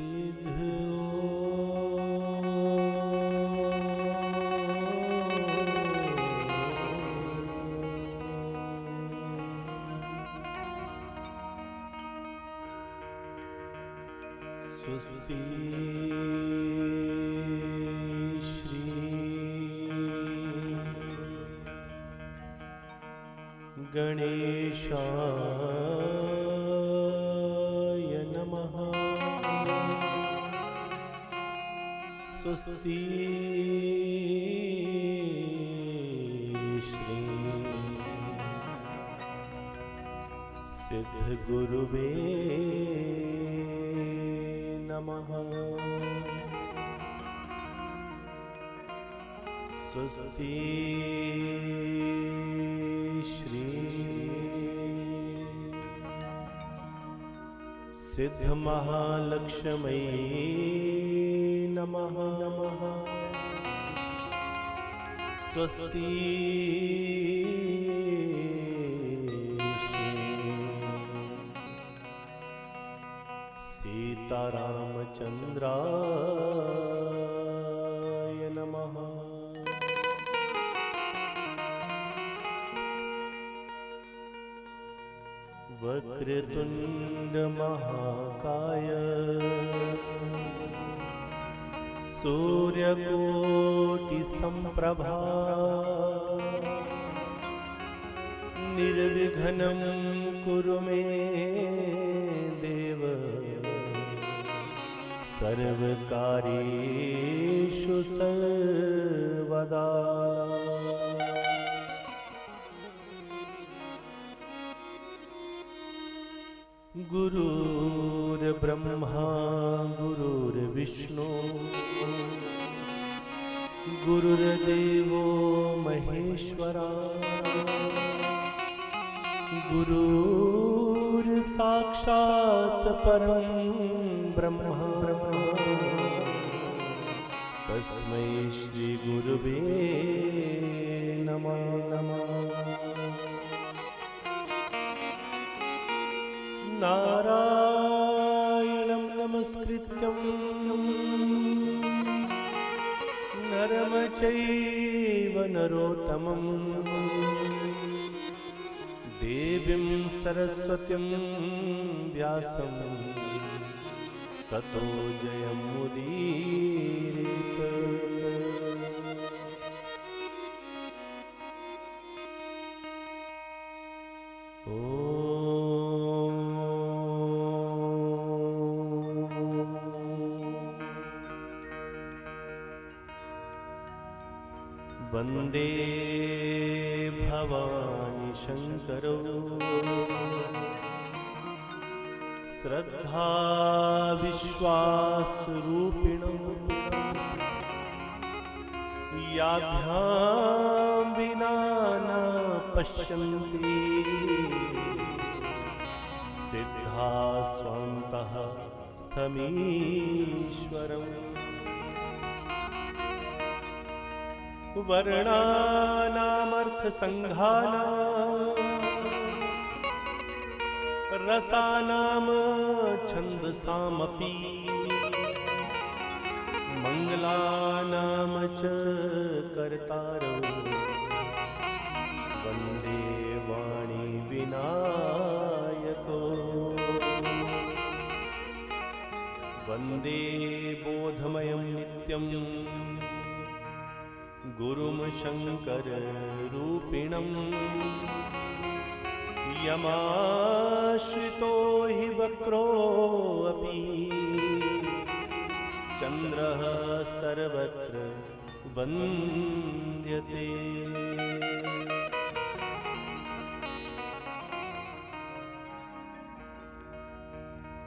सिद्ध स्वस्ति श्री गणेशाय नमः। स्वस्ति श्री सिद्धगुरुवे नमः। स्वस्ति श्री सिद्ध महालक्ष्मी नमः। स्वस्ति सीतारामचंद्राय नमः। वक्रतुंड महाकाय सूर्यकोटि संप्रभा निर्विघ्नं कुरु मे देव सर्वकार्येषु सर्वदा। गुरुर्ब्रह्मा गुरुर्विष्णु गुरुर्देवो महेश्वरा गुरुर्साक्षात् परं ब्रह्म तस्मै श्री गुरुवे नमः। नारायणं नमस्कृत्यं नरं चैव नरोत्तमं देवीं सरस्वतीं व्यासं ततो जयमुदीरयेत्। वंदे भवानी शंकरो श्रद्धा विश्वास रूपिणो याभ्यां विना न पश्यन्ति सिद्धा स्वान्तः स्थमीश्वरम्। वर्णानामर्थसंघानां रसानां छन्दसामपि मंगलानां च कर्तारौ वन्दे वाणी विनायको वन्दे बोधमयं नित्यं गुरुं शंकर रूपिणं यमाश्रितो हि वक्रोऽपि चन्द्रः सर्वत्र वन्द्यते।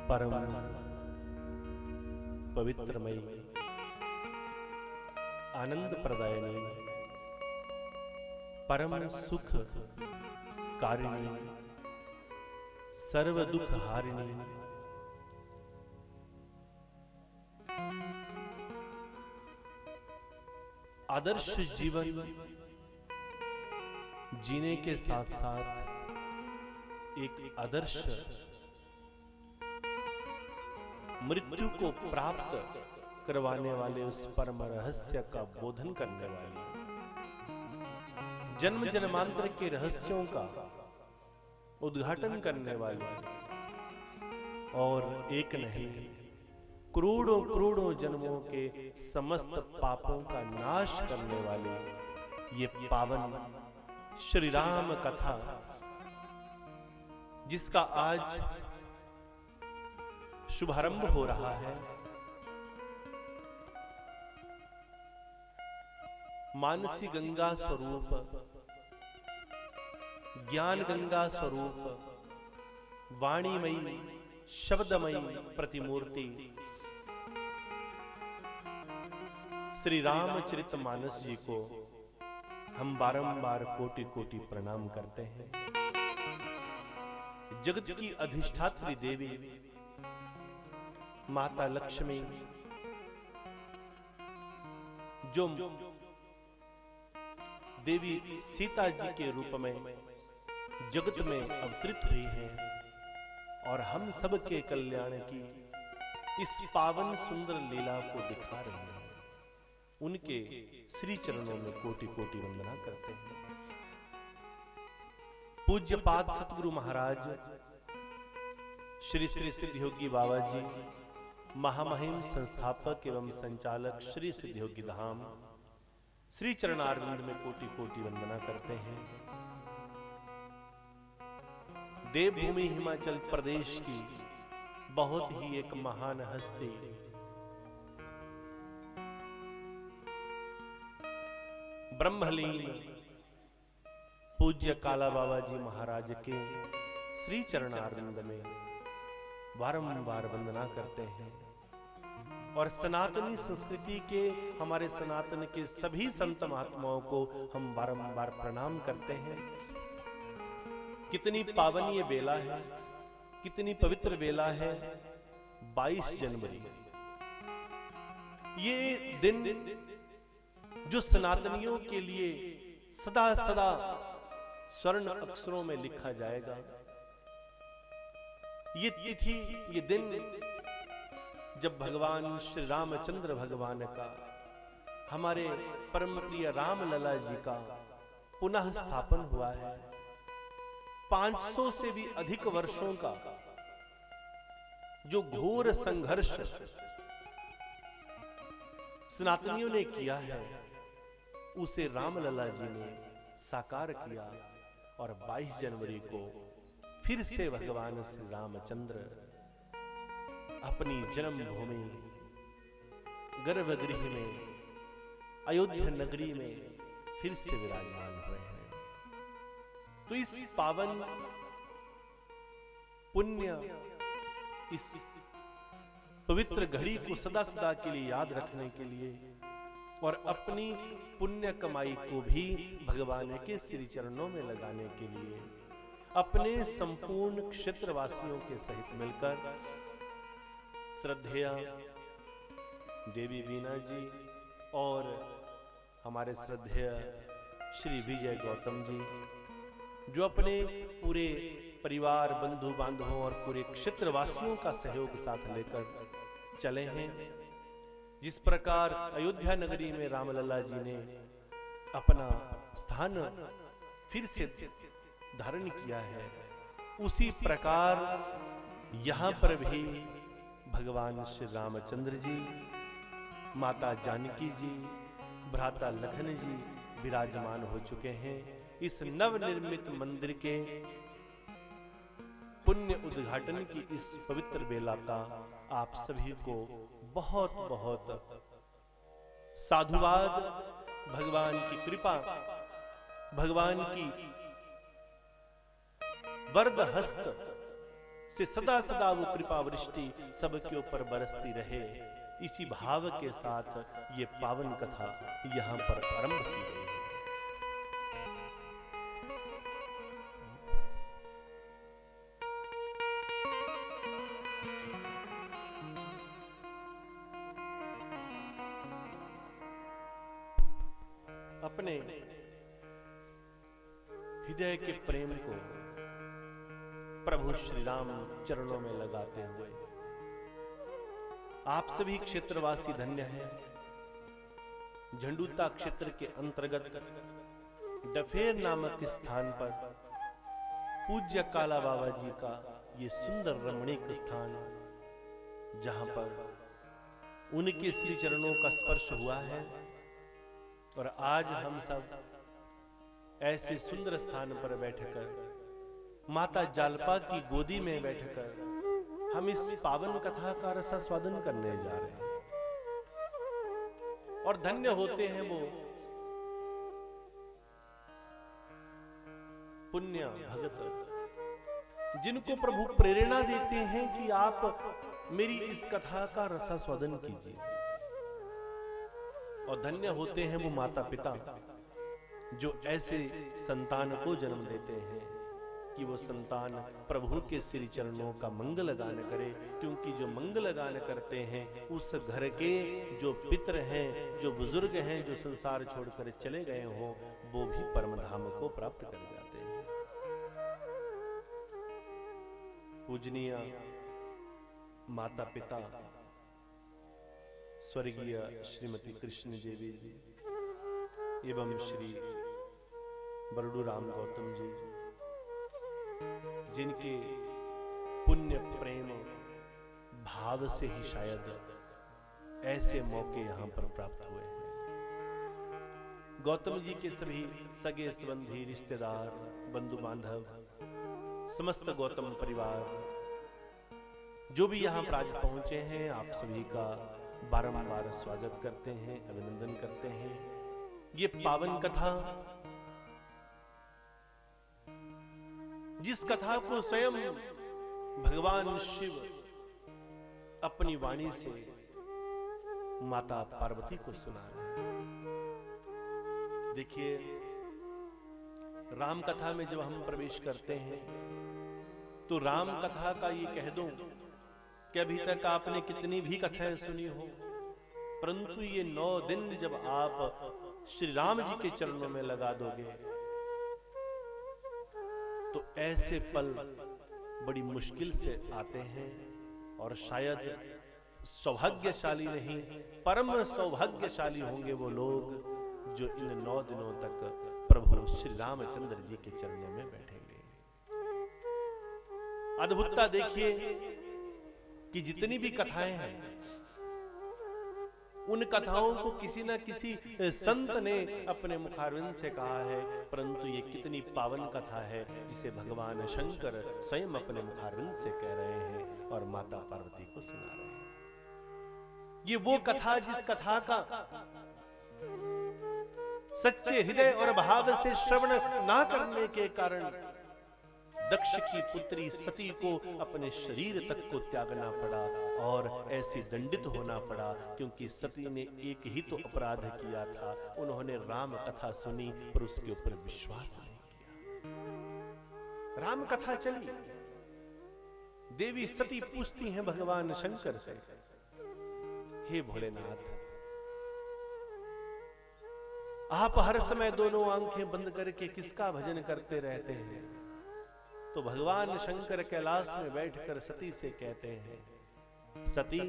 परम पवित्रमयी आनंद प्रदायिनी परम सुख कारिणी सर्व दुख हारिणी आदर्श जीवन जीने के साथ साथ एक आदर्श मृत्यु को प्राप्त करवाने वाले उस परम रहस्य का बोधन करने वाली, जन्म जन्मांतर के रहस्यों का उद्घाटन करने वाली, और एक नहीं करोड़ों करोड़ों जन्मों के समस्त पापों का नाश करने वाली ये पावन श्री राम कथा, जिसका आज शुभारंभ हो रहा है। मानसी गंगा स्वरूप, ज्ञान गंगा स्वरूप, वाणीमयी शब्दमयी प्रतिमूर्ति श्री रामचरितमानस जी को हम बारंबार कोटि कोटि प्रणाम करते हैं। जगत की अधिष्ठात्री देवी माता लक्ष्मी, जो देवी सीता जी के रूप में जगत में अवतरित हुई है और हम सब के कल्याण की इस पावन सुंदर लीला को दिखा रही हैं, उनके श्री चरणों में कोटि कोटि वंदना करते हैं। पूज्य पाद सतगुरु महाराज श्री श्री सिद्धयोगी बाबा जी, महामहिम संस्थापक एवं संचालक श्री सिद्धयोगी धाम, श्री चरणारविंद में कोटि कोटि वंदना करते हैं। देवभूमि हिमाचल प्रदेश की बहुत ही एक महान हस्ती, ब्रह्मलीन पूज्य काला बाबा जी महाराज के श्री चरणारविंद में बारंबार वंदना करते हैं और सनातनी संस्कृति के, हमारे सनातन के सभी संत महात्माओं को हम बारंबार प्रणाम करते हैं। कितनी पावन ये बेला है, कितनी पवित्र बेला है। 22 जनवरी ये दिन जो सनातनियों के लिए सदा सदा स्वर्ण अक्षरों में लिखा जाएगा। ये तिथि, ये दिन जब भगवान श्री रामचंद्र भगवान का, हमारे परम प्रिय राम लला जी का पुनः स्थापन हुआ है। 500 से भी अधिक वर्षों का जो घोर संघर्ष सनातनियों ने किया है, उसे रामलला जी ने साकार किया और 22 जनवरी को फिर से भगवान श्री रामचंद्र अपनी जन्मभूमि गर्भगृह में अयोध्या नगरी में फिर से विराजमान हुए हैं। तो इस पावन पुण्य, इस पवित्र घड़ी को सदा सदा के लिए याद रखने के लिए और अपनी पुण्य कमाई को भी भगवान के श्री चरणों में लगाने के लिए अपने संपूर्ण क्षेत्रवासियों के सहित मिलकर श्रद्धेय देवी वीणा जी और हमारे श्रद्धेय श्री विजय गौतम जी, जो अपने पूरे परिवार, बंधु बांधवों और पूरे क्षेत्रवासियों का सहयोग साथ लेकर चले हैं। जिस प्रकार अयोध्या नगरी में रामलला जी ने अपना स्थान फिर से धारण किया है, उसी प्रकार यहां पर भी भगवान श्री रामचंद्र जी, माता जानकी जी, भ्राता लखन जी विराजमान हो चुके हैं। इस नवनिर्मित मंदिर के पुण्य उद्घाटन की इस पवित्र बेला का आप सभी को बहुत बहुत साधुवाद, भगवान की कृपा, भगवान की वरद हस्त से सदा सदा वो कृपा वृष्टि सबके ऊपर बरसती रहे, इसी भाव के साथ ये पावन कथा यहां पर आरंभ की गई है। अपने हृदय के प्रेम को प्रभु श्री राम चरणों में लगाते हुए आप सभी क्षेत्रवासी धन्य हैं। झंडूता क्षेत्र के अंतर्गत डफेर नामक स्थान पर पूज्य काला बाबा जी का ये सुंदर रमणीक स्थान, जहां पर उनके श्री चरणों का स्पर्श हुआ है। और आज हम सब ऐसे सुंदर स्थान पर बैठकर माता जालपा की गोदी में बैठकर हम इस पावन कथा का रसास्वादन करने जा रहे हैं। और धन्य होते हैं वो पुण्य भगत जिनको प्रभु प्रेरणा देते हैं कि आप मेरी इस कथा का रसास्वादन कीजिए। और धन्य होते हैं वो माता पिता जो ऐसे संतान को जन्म देते हैं कि वो संतान प्रभु के श्री चरणों का मंगल गान करे, क्योंकि जो मंगल गान करते हैं उस घर के जो पितर हैं, जो बुजुर्ग हैं, जो संसार छोड़कर चले गए हों, वो भी परम धाम को प्राप्त कर जाते हैं। पूजनीय माता पिता स्वर्गीय श्रीमती कृष्ण देवी जी एवं श्री बरडू राम गौतम जी, जिनके पुण्य प्रेम भाव से ही शायद ऐसे मौके यहां पर प्राप्त हुए हैं। गौतम जी के सभी सगे संबंधी, रिश्तेदार, बंधु बांधव, समस्त गौतम परिवार जो भी यहां पर आज पहुंचे हैं, आप सभी का बारंबार स्वागत करते हैं, अभिनंदन करते हैं। ये पावन कथा, जिस कथा को स्वयं भगवान शिव अपनी वाणी से माता पार्वती को सुना रहे हैं। देखिए, राम कथा में जब हम प्रवेश करते हैं तो राम कथा का ये कह दूं कि अभी तक आपने कितनी भी कथाएं सुनी हो, परंतु ये 9 दिन जब आप श्री राम जी के चरणों में लगा दोगे तो ऐसे पल बड़ी मुश्किल से आते हैं। और शायद सौभाग्यशाली नहीं, परम सौभाग्यशाली होंगे वो लोग जो इन 9 दिनों तक प्रभु श्री रामचंद्र जी के चरणों में बैठेंगे। अद्भुतता देखिए कि जितनी भी कथाएं हैं, उन कथाओं को किसी न किसी संत ने अपने मुखारविंद से कहा है, परंतु ये कितनी पावन कथा है जिसे भगवान शंकर स्वयं अपने मुखारविंद से कह रहे हैं और माता पार्वती को सुना रहे हैं। ये वो कथा जिस कथा का सच्चे हृदय और भाव से श्रवण ना करने के कारण दक्ष की पुत्री सती को अपने शरीर तक को त्यागना पड़ा और ऐसे दंडित होना पड़ा, क्योंकि सती ने एक ही तो अपराध किया था, उन्होंने राम कथा सुनी पर उसके ऊपर विश्वास नहीं किया। राम कथा चली, देवी सती पूछती हैं भगवान शंकर से, हे भोलेनाथ, आप हर समय दोनों आंखें बंद करके किसका भजन करते रहते हैं? तो भगवान शंकर कैलाश में बैठकर सती से कहते हैं, सती,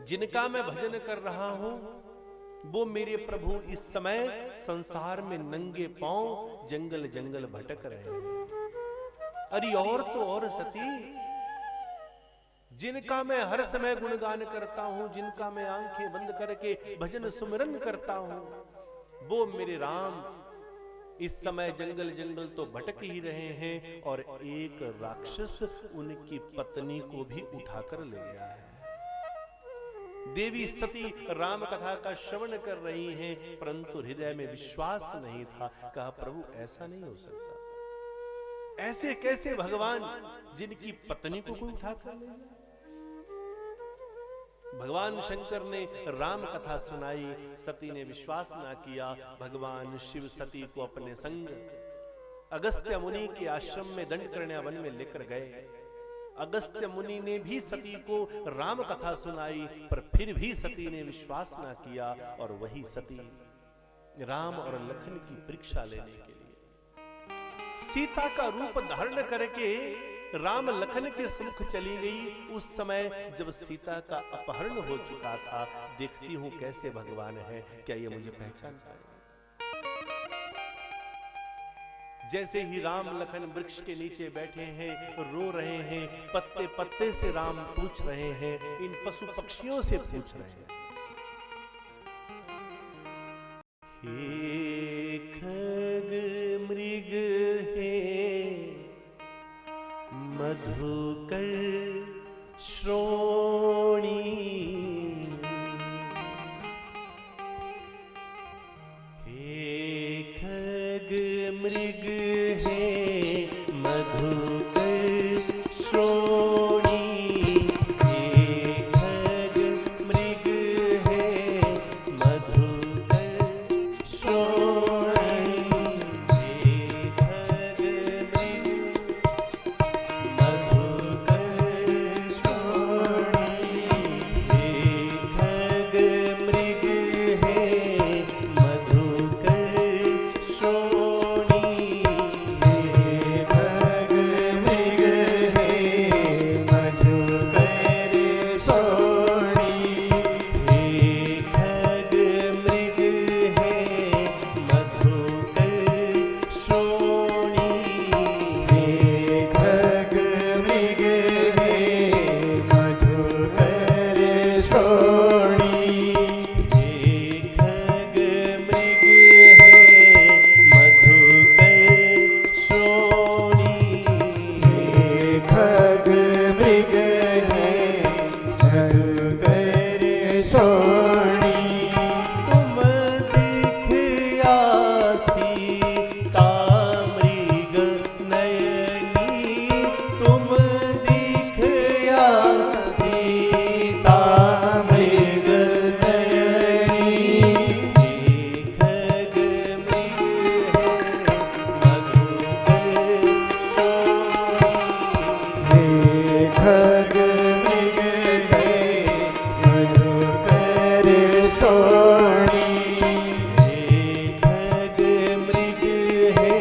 जिनका मैं भजन कर रहा हूं वो मेरे प्रभु इस समय संसार में नंगे पांव जंगल जंगल भटक रहे हैं। अरे और तो और सती, जिनका मैं हर समय गुणगान करता हूं, जिनका मैं आंखें बंद करके भजन सुमिरन करता हूं, वो मेरे राम इस समय जंगल जंगल तो भटक ही रहे हैं और एक राक्षस उनकी पत्नी को भी उठाकर ले गया है। देवी सती राम कथा का श्रवण कर रही हैं, परंतु हृदय में विश्वास नहीं था। कहा, प्रभु ऐसा नहीं हो सकता, ऐसे कैसे भगवान जिनकी पत्नी को कोई उठाकर ले गया? भगवान शंकर ने राम कथा सुनाई, सती ने विश्वास ना किया। भगवान शिव सती को अपने संग अगस्त्य मुनि के आश्रम में दंडकारण्य वन में लेकर गए। अगस्त्य मुनि ने भी सती को राम कथा सुनाई, पर फिर भी सती ने विश्वास ना किया और वही सती राम और लखन की परीक्षा लेने के लिए सीता का रूप धारण करके राम लखन के सम्मुख चली गई, उस समय जब सीता का अपहरण हो चुका था। देखती हूं कैसे भगवान है, क्या ये मुझे पहचान पाए। जैसे ही राम लखन वृक्ष के नीचे बैठे हैं, रो रहे हैं, पत्ते पत्ते से राम पूछ रहे हैं, इन पशु पक्षियों से पूछ रहे हैं, हे खग मृग हे मधुकर श्रोणी, हे खग मृग हे मधुकर श्रोणी, हे खग मृग हे मधुकर श्रोणी, हे खग मृग मधुकर श्रोणी, हे खग मृग हे मधुकर श्रोणी, हे खग मृग हे मधुकर श्रोणी, हे खग मृग हे मधुकर श्रोणी, हे खग मृग हे मधुकर श्रोणी, हे खग मृग हे मधुकर श्रोणी, हे खग मृग है मधुकर श्रोणी। तुम दिखया सीता मृग नयनी, तुम दिखया सीता मृग नयनी, हे खग मृग है मधुकर श्रोणी, हे खग मृग है मधुकर श्रोणी, हे खग मृग है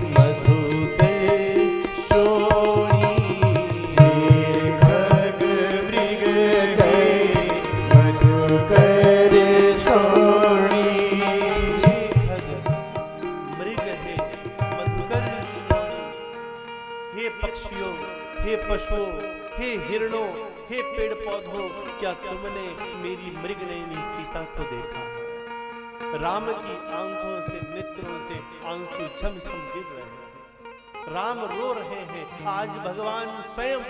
मधुकर श्रोणी, हे खग मृग है मधुकर श्रोणी, हे खग मृग है मधुकर श्रोणी। हे पक्षियों, हे पशुओं, हे हिरणों, हे पेड़ पौधों, क्या तुमने मेरी मृगनयनी सीता को देखा है? राम की आंखों से, नेत्रों से आंसू छम छम गिर रहे थे। राम रो रहे हैं। आज भगवान स्वयं,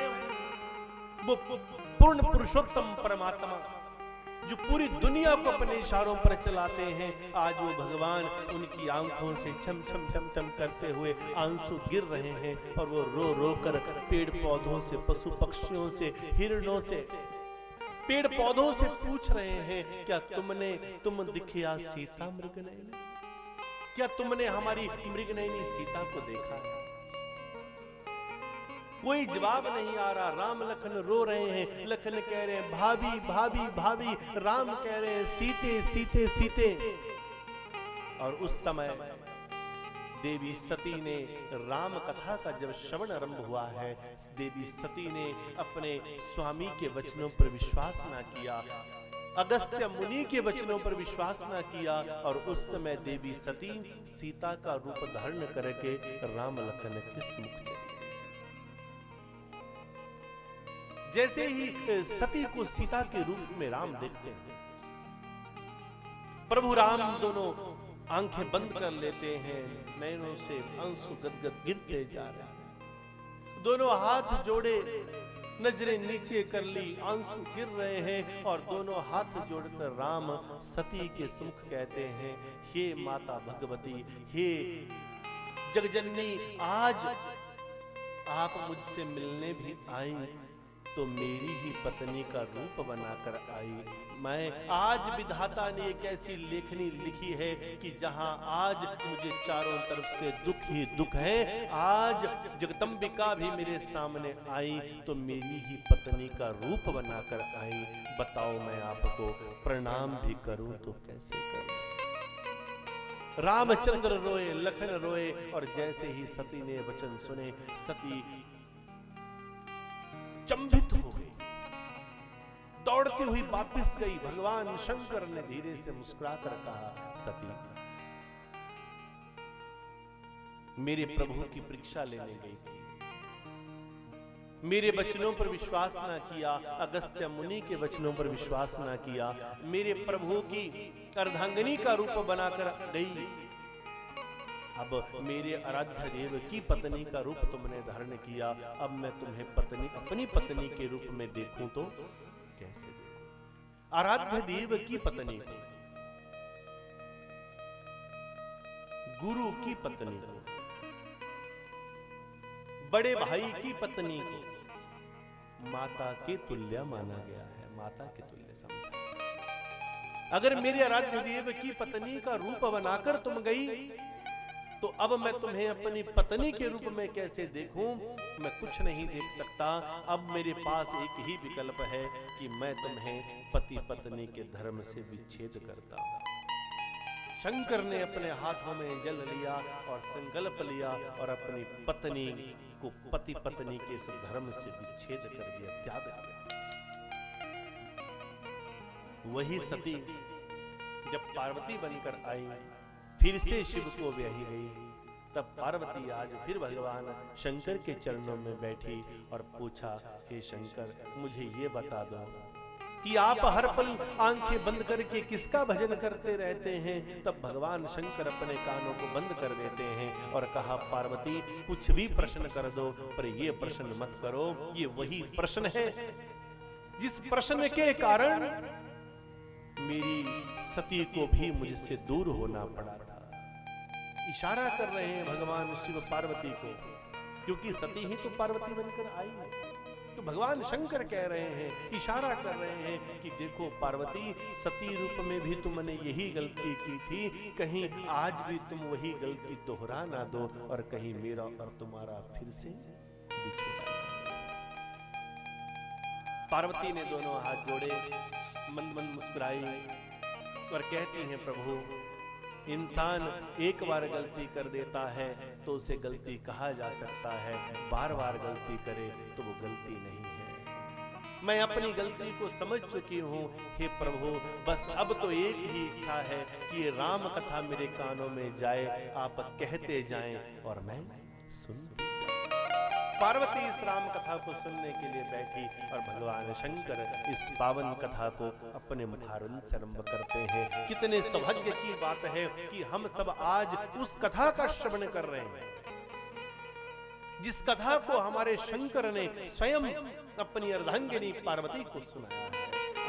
वो पूर्ण पुरुषोत्तम परमात्मा जो पूरी दुनिया को अपने इशारों पर चलाते हैं, आज वो भगवान उनकी आंखों से छम छम छम छम करते हुए आंसू गिर रहे हैं, और वो रो रो कर पेड़ पौधों से, पशु पक्षियों से, हिरणों से, पेड़ पौधों से पूछ रहे हैं, क्या तुम दिखया सीता मृगनयनी, क्या तुमने हमारी मृगनयनी सीता को देखा है? कोई जवाब नहीं आ रहा। राम लखन रो रहे हैं। लखन कह रहे हैं भाभी भाभी भाभी, राम कह रहे हैं सीते सीते सीते। और उस समय देवी सती ने, राम कथा का जब श्रवण आरंभ हुआ है, देवी सती ने अपने स्वामी के वचनों पर विश्वास ना किया, अगस्त्य मुनि के वचनों पर विश्वास ना किया, और उस समय देवी सती सीता का रूप धारण करके राम लखन के सम्मुख चली। जैसे ही सती को सीता के रूप में राम देखते हैं, प्रभु राम दोनों आंखें बंद कर लेते हैं, नैनों से आंसू गदगद गिरते जा रहे हैं। दोनों हाथ जोड़े, नजरें नीचे कर ली, आंसू गिर रहे हैं, और दोनों हाथ जोड़कर राम सती के सम्मुख कहते हैं, हे माता भगवती, हे जगजननी, आज आप मुझसे मिलने भी आई तो मेरी ही पत्नी का रूप बनाकर आई। मैं आज विधाता ने एक ऐसी लेखनी लिखी है कि जहां आज मुझे चारों तरफ से दुख ही दुख है, आज जगदम्बिका भी मेरे सामने आई तो मेरी ही पत्नी का रूप बनाकर आई। बताओ मैं आपको प्रणाम भी करूं तो कैसे करूं? रामचंद्र रोए, लखन रोए, और जैसे ही सती ने वचन सुने, सती चंभित हो गई, दौड़ती हुई वापस गई। भगवान शंकर ने धीरे से मुस्कुराकर कहा, सती मेरे प्रभु की परीक्षा लेने गई थी, मेरे वचनों पर विश्वास ना किया, अगस्त्य मुनि के वचनों पर विश्वास ना किया, मेरे प्रभु की अर्धांगिनी का रूप बनाकर गई। अब मेरे आराध्य देव की पत्नी का रूप तुमने धारण किया, अब मैं तुम्हें अपनी पत्नी के रूप में देखूं तो कैसे देखूं? आराध्य देव की पत्नी को, गुरु की पत्नी को, बड़े भाई की पत्नी को माता के तुल्य माना गया है, माता के तुल्य समझा। अगर मेरे आराध्य देव की पत्नी का रूप बनाकर तुम गई, तो अब मैं तुम्हें अपनी पत्नी के रूप में कैसे देखूं? मैं कुछ नहीं देख सकता। अब मेरे पास एक ही विकल्प है कि मैं तुम्हें पति पत्नी के धर्म से विच्छेद करता हूं। शंकर ने अपने हाथों में जल लिया और संकल्प लिया और अपनी पत्नी को पति पत्नी के इस धर्म से विच्छेद कर दिया, त्याग दिया। वही सती जब पार्वती बनकर आई, फिर से शिव को ब्याही गई, तब पार्वती आज फिर भगवान शंकर के चरणों में बैठी और पूछा, हे शंकर मुझे ये बता दो कि आप हर पल आंखें बंद करके किसका भजन करते रहते हैं? तब भगवान शंकर अपने कानों को बंद कर देते हैं और कहा, पार्वती कुछ भी प्रश्न कर दो, पर ये प्रश्न मत करो। ये वही प्रश्न है जिस प्रश्न के कारण मेरी सती को भी मुझसे दूर होना पड़ा था। इशारा कर रहे हैं भगवान शिव पार्वती को, क्योंकि सती ही तो पार्वती बनकर आई है। तो भगवान शंकर कह रहे हैं, इशारा कर रहे हैं कि देखो पार्वती, सती रूप में भी तुमने यही गलती की थी, कहीं आज भी तुम वही गलती दोहरा ना दो और कहीं मेरा और तुम्हारा फिर से बिछोड़ा। पार्वती ने दोनों हाथ जोड़े, मंद मंद मुस्कुराई और कहती हैं, प्रभु इंसान एक बार गलती कर देता है तो उसे गलती कहा जा सकता है, बार बार गलती करे तो वो गलती नहीं है। मैं अपनी गलती को समझ चुकी हूँ, हे प्रभु बस अब तो एक ही इच्छा है कि ये राम कथा मेरे कानों में जाए, आप कहते जाएं और मैं सुनती। पार्वती इस राम कथा को सुनने के लिए बैठी और भगवान शंकर इस पावन कथा को अपने मुखारविंद से आरंभ करते हैं। कितने सौभाग्य की बात है कि हम सब आज उस कथा का श्रवण कर रहे हैं, जिस कथा को हमारे शंकर ने स्वयं अपनी अर्धांगिनी पार्वती को सुनाया है।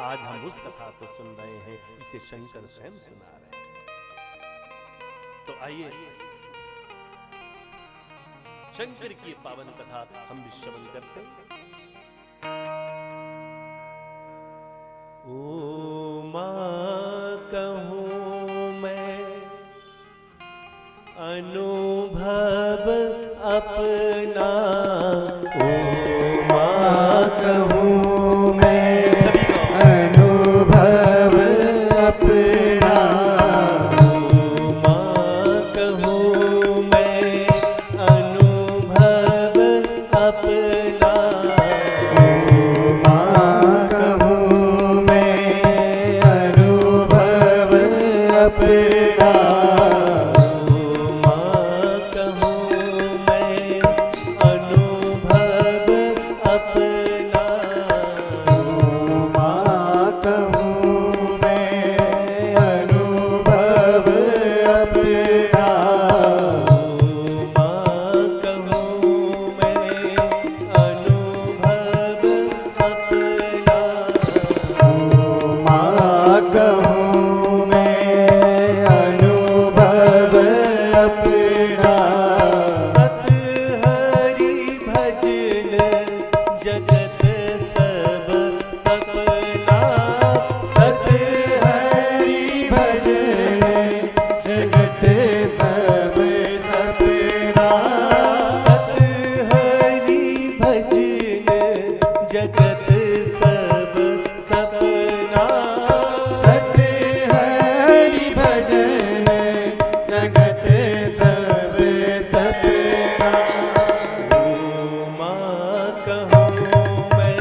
आज हम उस कथा को सुन रहे हैं जिसे शंकर स्वयं सुना रहे हैं। तो आइए शंकर की पावन कथा हम भी श्रवण करते हैं। ओ मां कहूं मैं अनुभव अपना, ओ मां कहूं मैं अनुभव अपना, ओ मां कहूं मैं अनुभव अपना, ओ मां कहूं मैं अनुभव अपना, ओ मां कहूं मैं अनुभव अपना, ओ मां कहूं मैं अनुभव अपना, ओ मां कहूं मैं अनुभव अपना, ओ मां कहूं मैं अनुभव अपना। सत हरि भजन जगत सब सपना, सत हरि भजन जगत सब सपना, सत हरि भजन जगत सब सपना, सत हरि भजन जगत सब सपना। ओ मां कहूं मैं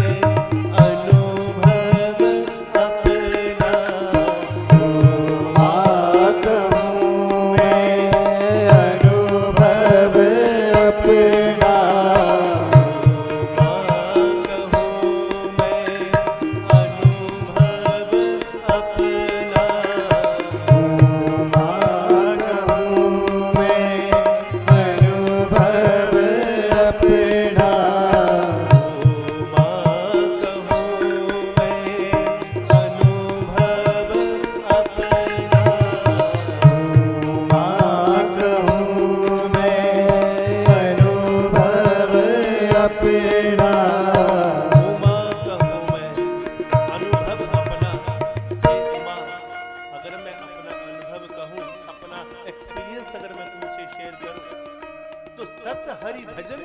सेंस अगर मैं तुमसे शेयर करूं तो सत हरि भजन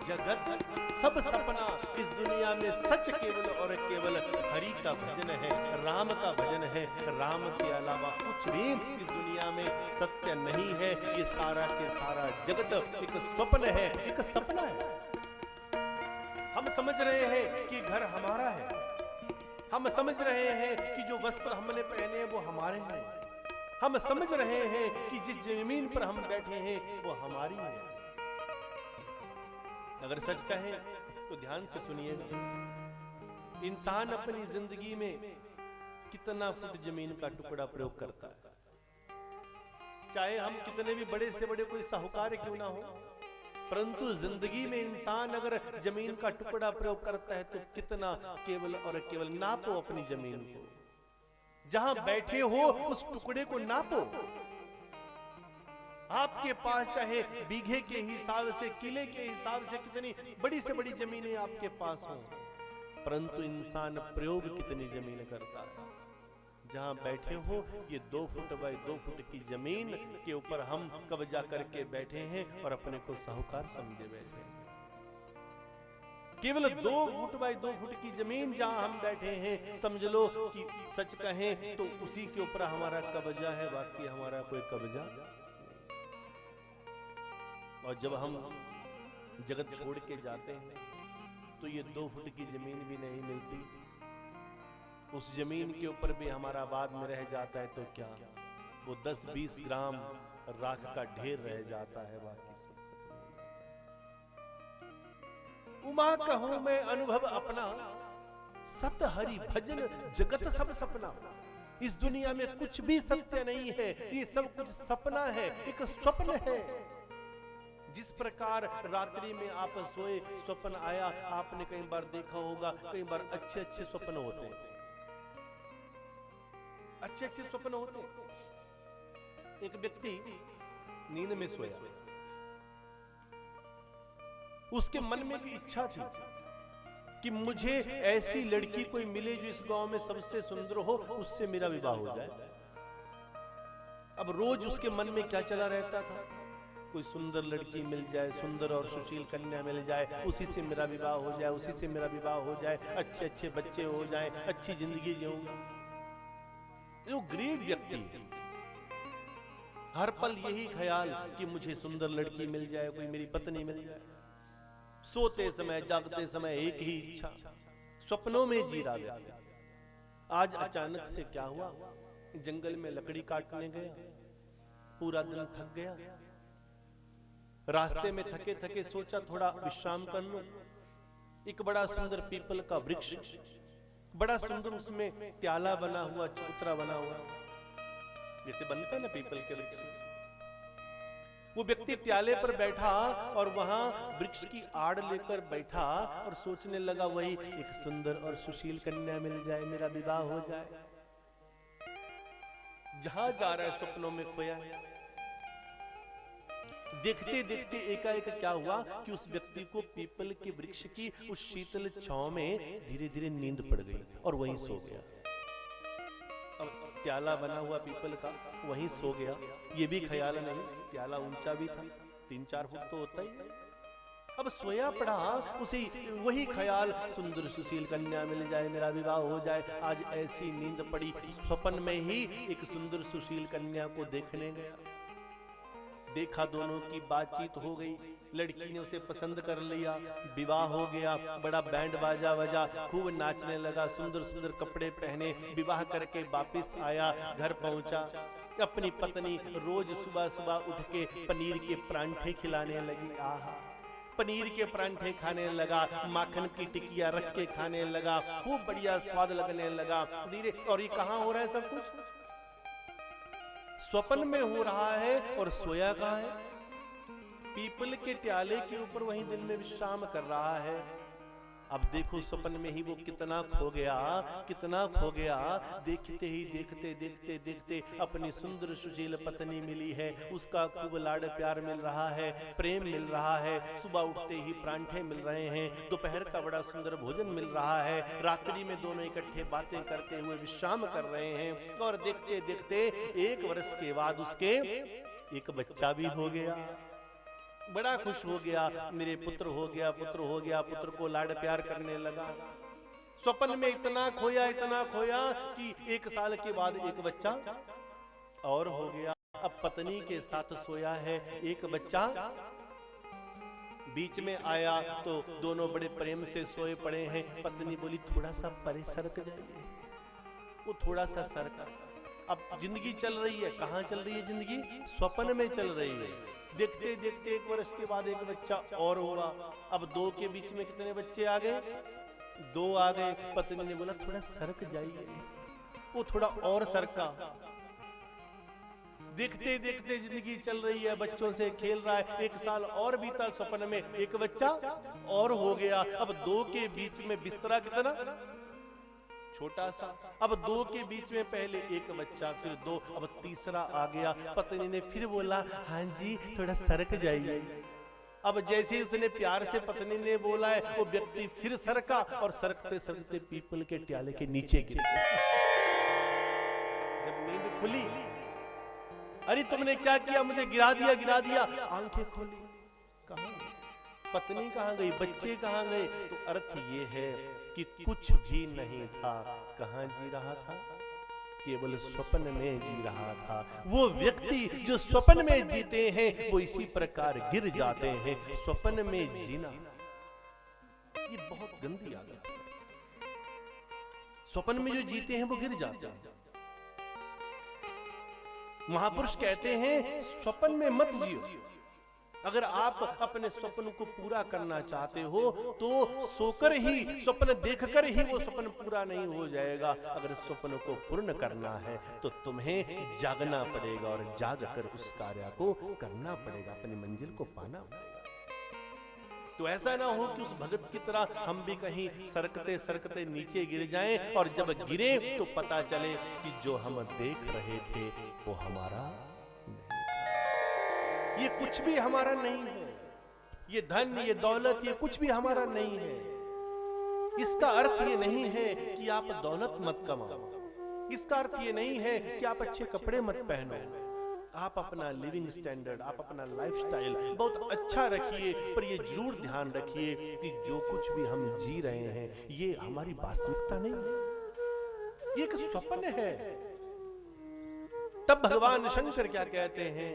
जगत सब सपना। इस दुनिया में सच केवल और केवल हरि का भजन है, राम का भजन है। राम के अलावा कुछ भी इस दुनिया में सत्य नहीं है। ये सारा के सारा जगत एक स्वप्न है, एक सपना है। हम समझ रहे हैं कि घर हमारा है, हम समझ रहे हैं कि जो वस्त्र हमने पहने हैं वो हमारे हैं, हम समझ रहे हैं कि जिस जमीन पर हम बैठे हैं वो हमारी है। अगर सच कहें तो ध्यान से सुनिएगा, इंसान अपनी जिंदगी में कितना फुट जमीन का टुकड़ा प्रयोग करता है। चाहे हम कितने भी बड़े से बड़े कोई साहूकार क्यों ना हो, परंतु जिंदगी में इंसान अगर जमीन का टुकड़ा प्रयोग करता है तो कितना केवल और केवल नापो अपनी जमीन को। जहां बैठे हो उस टुकड़े को नापो। आपके पास चाहे बीघे के हिसाब से, किले के हिसाब से कितनी बड़ी से बड़ी जमीनें आपके पास हो, परंतु इंसान प्रयोग कितनी जमीन करता है। जहां बैठे हो ये 2 फुट बाय 2 फुट की जमीन के ऊपर हम कब्जा करके बैठे हैं और अपने को साहूकार समझे बैठे हैं। केवल 2 फुट बाय 2 फुट की जमीन जहां हम बैठे हैं, समझ लो कि सच कहें तो उसी के ऊपर हमारा कब्जा है, बाकी हमारा कोई कब्जा। और जब हम जगत छोड़ के जाते हैं तो ये 2 फुट की जमीन भी नहीं मिलती। उस जमीन के ऊपर भी हमारा बाद में रह जाता है तो क्या, वो 10-20 ग्राम राख का ढेर रह जाता है, बाकी सब उमा कहूं मैं अनुभव अपना, सत हरि भजन जगत सब सपना। इस दुनिया में कुछ भी सत्य नहीं है, ये सब कुछ सपना है, एक स्वप्न है। जिस प्रकार रात्रि में आप सोए, स्वप्न आया, आपने कई बार देखा होगा, कई बार अच्छे अच्छे स्वप्न होते हैं, अच्छे अच्छे स्वप्न होते हैं। एक व्यक्ति नींद में सोया, उसके मन में एक इच्छा थी कि मुझे ऐसी लड़की कोई मिले जो इस गांव में सबसे सुंदर हो, उससे मेरा विवाह हो जाए। अब रोज उसके मन में क्या चला रहता था, कोई सुंदर लड़की मिल जाए, सुंदर और सुशील कन्या मिल जाए, उसी से मेरा विवाह हो जाए, उसी से मेरा विवाह हो जाए, अच्छे अच्छे बच्चे हो जाए, अच्छी जिंदगी जीऊंगा। वो गरीब व्यक्ति है, हर पल यही ख्याल कि मुझे सुंदर लड़की मिल जाए, कोई मेरी पत्नी मिल जाए। सोते समय जागते समय एक ही इच्छा, स्वप्नों में जी रहा व्यक्ति। आज अचानक से क्या हुआ, जंगल में लकड़ी काटने गया, पूरा दिन थक गया, रास्ते में थके थके सोचा थोड़ा विश्राम कर लो। एक बड़ा सुंदर पीपल का वृक्ष, बड़ा सुंदर, उसमें प्याला बना हुआ, चबूतरा बना हुआ, जैसे बनता है ना पीपल के वृक्ष। वो व्यक्ति प्याले पर बैठा और वहां वृक्ष की आड़ लेकर बैठा और सोचने लगा, वही एक सुंदर और सुशील कन्या मिल जाए, मेरा विवाह हो जाए। जहां जा रहा है स्वप्नों में खोया है। देखते देखते एकाएक क्या हुआ कि उस व्यक्ति को पीपल के वृक्ष की उस शीतल छांव में धीरे धीरे नींद पड़ गई और वहीं सो गया। अब प्याला बना हुआ पीपल का, वहीं सो गया। ये भी ख्याल नहीं, प्याला ऊंचा भी था, 3-4 फुट तो होता ही है। अब सोया पड़ा, उसे वही ख्याल, सुंदर सुशील कन्या मिल जाए, मेरा विवाह हो जाए। आज ऐसी नींद पड़ी, स्वप्न में ही एक सुंदर सुशील कन्या को देखने गया। देखा, दोनों की बातचीत हो गई, लड़की ने उसे पसंद कर लिया, विवाह हो गया। बड़ा बैंड बाजा बजा, खूब नाचने लगा, सुंदर सुंदर कपड़े पहने, विवाह करके वापस आया, घर पहुंचा। अपनी पत्नी रोज सुबह सुबह उठ के पनीर के परांठे खिलाने लगी। आहा, पनीर के परांठे खाने लगा, माखन की टिकिया रख के खाने लगा, खूब बढ़िया स्वाद लगने लगा धीरे। और ये कहाँ हो रहा है सब कुछ? स्वप्न में हो रहा है। और सोया कहाँ है? पीपल के ट्याले के ऊपर, वहीं दिन में विश्राम कर रहा है। अब देखो स्वप्न में ही वो कितना खो गया, कितना खो गया। देखते ही देखते देखते देखते अपनी सुंदर सुशील पत्नी मिली है, उसका खूब लाड़ प्यार मिल रहा है, प्रेम मिल रहा है। सुबह उठते ही परांठे मिल रहे हैं, दोपहर का बड़ा सुंदर भोजन मिल रहा है, रात्रि में दोनों इकट्ठे बातें करते हुए विश्राम कर रहे हैं। और देखते देखते 1 वर्ष के बाद उसके एक बच्चा भी हो गया। बड़ा खुश हो गया, मेरे पुत्र हो गया, पुत्र हो गया। पुत्र को लाड प्यार करने लगा। स्वप्न में इतना खोया कि 1 साल के बाद एक बच्चा और हो गया। अब पत्नी के साथ सोया है, एक बच्चा बीच में आया तो दोनों बड़े प्रेम से सोए पड़े हैं। पत्नी बोली थोड़ा सा परे सरक जाइए। वो थोड़ा सा सरका। अब जिंदगी चल रही है, कहां चल रही है जिंदगी? स्वप्न में चल रही है। देखते देखते 1 वर्ष के बाद एक बच्चा और हुआ। अब 2 के बीच में कितने बच्चे आ गए? 2 आ गए। पत्नी ने बोला थोड़ा सरक जाइए। वो थोड़ा और सरका। देखते देखते जिंदगी चल रही है, बच्चों से खेल रहा है। 1 साल और बीता, स्वप्न में एक बच्चा और हो गया। अब 2 के बीच में बिस्तरा कितना छोटा सा। अब 2 के बीच में पहले एक बच्चा, फिर 2, अब तीसरा आ गया। पत्नी ने फिर बोला हाँ जी थोड़ा सरक जाइए। अब जैसे ही उसने प्यार से पत्नी ने बोला है, वो व्यक्ति फिर सरका और सरकते सरकते पीपल के ट्याले के नीचे गिर गया। जब नींद खुली, अरे तुमने क्या किया? मुझे गिरा दिया। आंखें खोली, कहां पत्नी कहां गई, बच्चे कहां गए? तो अर्थ ये है कि कुछ भी नहीं था। कहां जी रहा था? केवल स्वप्न में जी रहा था। वो व्यक्ति जो स्वप्न में जीते हैं वो इसी प्रकार गिर जाते हैं। स्वप्न में जीना ये बहुत गंदी आदत है। स्वप्न में जो जीते हैं वो गिर जाते हैं। महापुरुष कहते हैं स्वप्न में मत जियो। अगर आप अपने स्वप्न को पूरा करना चाहते हो तो सोकर ही, स्वप्न देखकर ही वो स्वप्न पूरा नहीं हो जाएगा। अगर स्वप्न को पूर्ण करना है तो तुम्हें जागना पड़ेगा और जागकर उस कार्य को करना पड़ेगा, अपनी मंजिल को पाना पड़ेगा। तो ऐसा ना हो कि उस भगत की तरह हम भी कहीं सरकते सरकते नीचे गिर जाएं और जब गिरे तो पता चले कि जो हम देख रहे थे वो हमारा नहीं था। ये कुछ भी हमारा नहीं है। ये धन, ये दौलत, ये कुछ भी हमारा नहीं है। इसका अर्थ ये नहीं है कि आप दौलत मत कमाओ। इसका अर्थ ये नहीं है कि आप अच्छे कपड़े मत पहनो। आप अपना लिविंग स्टैंडर्ड, आप अपना लाइफस्टाइल बहुत अच्छा रखिए, पर ये जरूर ध्यान रखिए कि जो कुछ भी हम जी रहे हैं ये हमारी वास्तविकता नहीं है, ये एक स्वप्न है। तब भगवान शंकर क्या कहते हैं?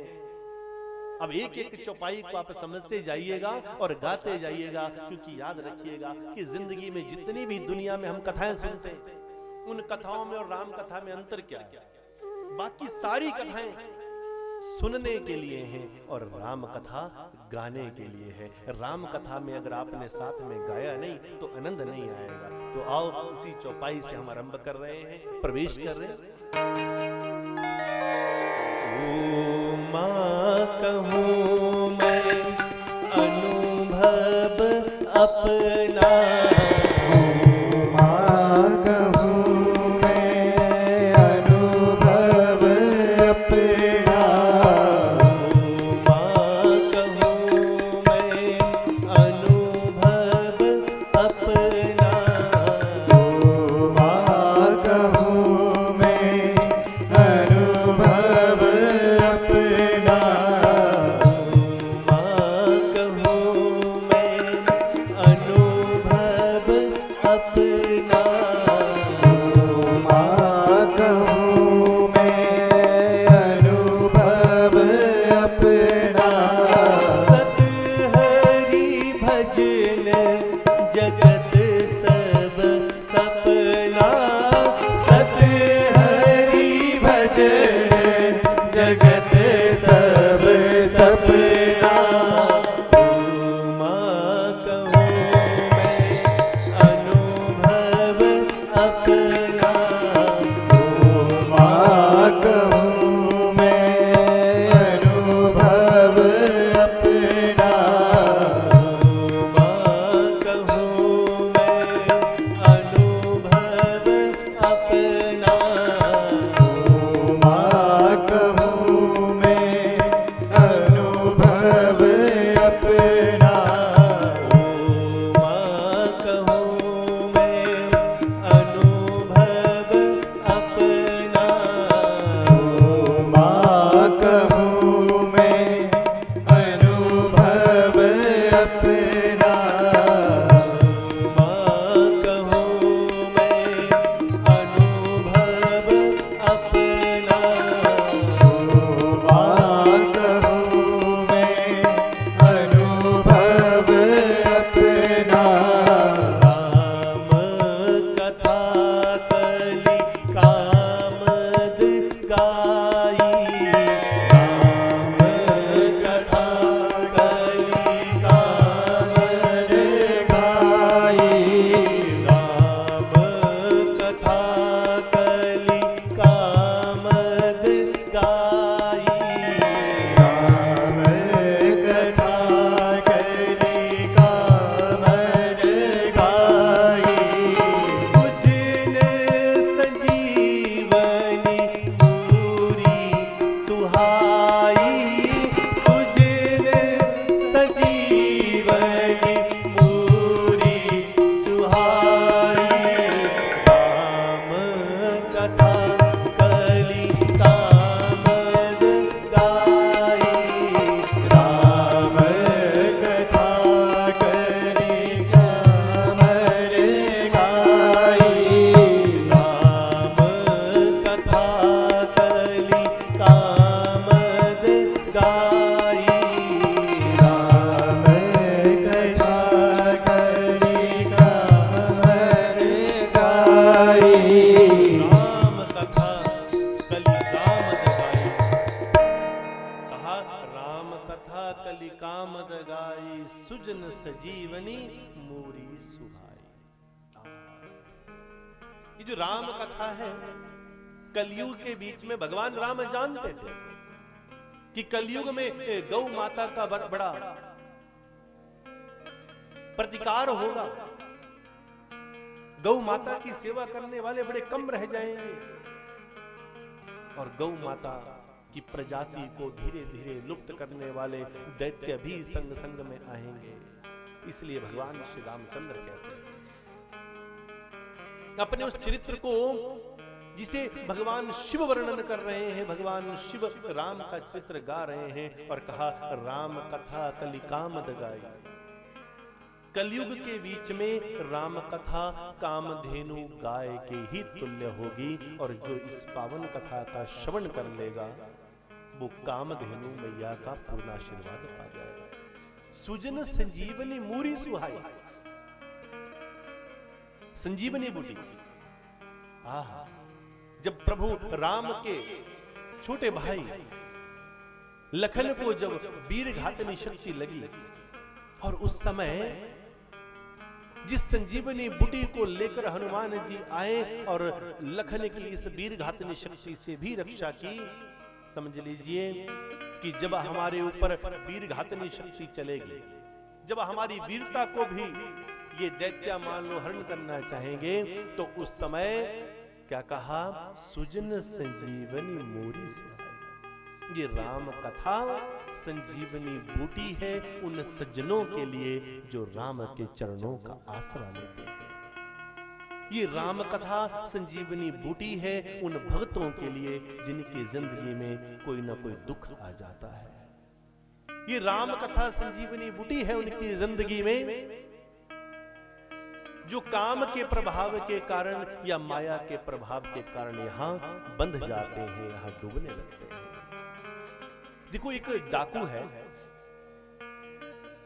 अब एक एक चौपाई को आप समझते जाइएगा और गाते जाइएगा, क्योंकि याद रखिएगा कि जिंदगी में जितनी भी दुनिया में हम कथाएं सुनते हैं, उन कथाओं में और राम कथा में अंतर क्या है? बाकी सारी कथाएं सुनने के लिए हैं और राम कथा गाने के लिए है। राम कथा में अगर आपने साथ में गाया नहीं तो आनंद नहीं आएगा। तो आओ उसी चौपाई से हम आरंभ कर रहे हैं, प्रवेश कर रहे हैं। ओ मां कहूं मैं अनुभव अपना, अनुभव कलि कामद गाई, सुजन सजीवनी मोरी सुहाई। ये जो राम कथा है, कलयुग के बीच में भगवान राम जानते थे कि कलयुग में गौ माता का बड़ा प्रतिकार होगा, गौ माता की सेवा करने वाले बड़े कम रह जाएंगे और गौ माता की प्रजाति को धीरे धीरे लुप्त करने वाले दैत्य भी संग संग में आएंगे। इसलिए भगवान श्री रामचंद्र कहते हैं अपने उस चरित्र को, जिसे भगवान शिव वर्णन कर रहे हैं, भगवान शिव राम का चरित्र गा रहे हैं और कहा राम कथा कलि कामद गाई। कलयुग के बीच में राम कथा कामधेनु गाय के ही तुल्य होगी और जो इस पावन कथा का श्रवण कर लेगा वो कामधेनु मैया का पूर्ण आशीर्वाद पा जाएगा। सुजन संजीवनी मूरी सुहाई, संजीवनी बूटी। आहा, जब प्रभु राम के छोटे भाई लखन को जब वीर घातनी शक्ति लगी और उस समय जिस संजीवनी बूटी को लेकर हनुमान जी आए और लखन की इस वीर घातनी शक्ति से भी रक्षा की, समझ लीजिए कि जब हमारे ऊपर वीर घातनी शक्ति चलेगी, जब हमारी वीरता को भी ये दैत्य मान लो हरण करना चाहेंगे, तो उस समय क्या कहा, सुजन संजीवनी मोरी सुहाई। ये राम कथा संजीवनी बूटी है उन सज्जनों के लिए जो राम के चरणों का आसरा लेते हैं। ये राम कथा संजीवनी बूटी है उन भक्तों के लिए जिनकी जिंदगी में कोई ना कोई दुख आ जाता है। ये राम कथा संजीवनी बूटी है उनकी जिंदगी में जो काम के प्रभाव के कारण या माया के प्रभाव के कारण यहां बंध जाते हैं, यहां डूबने लगते हैं। देखो, एक डाकू है,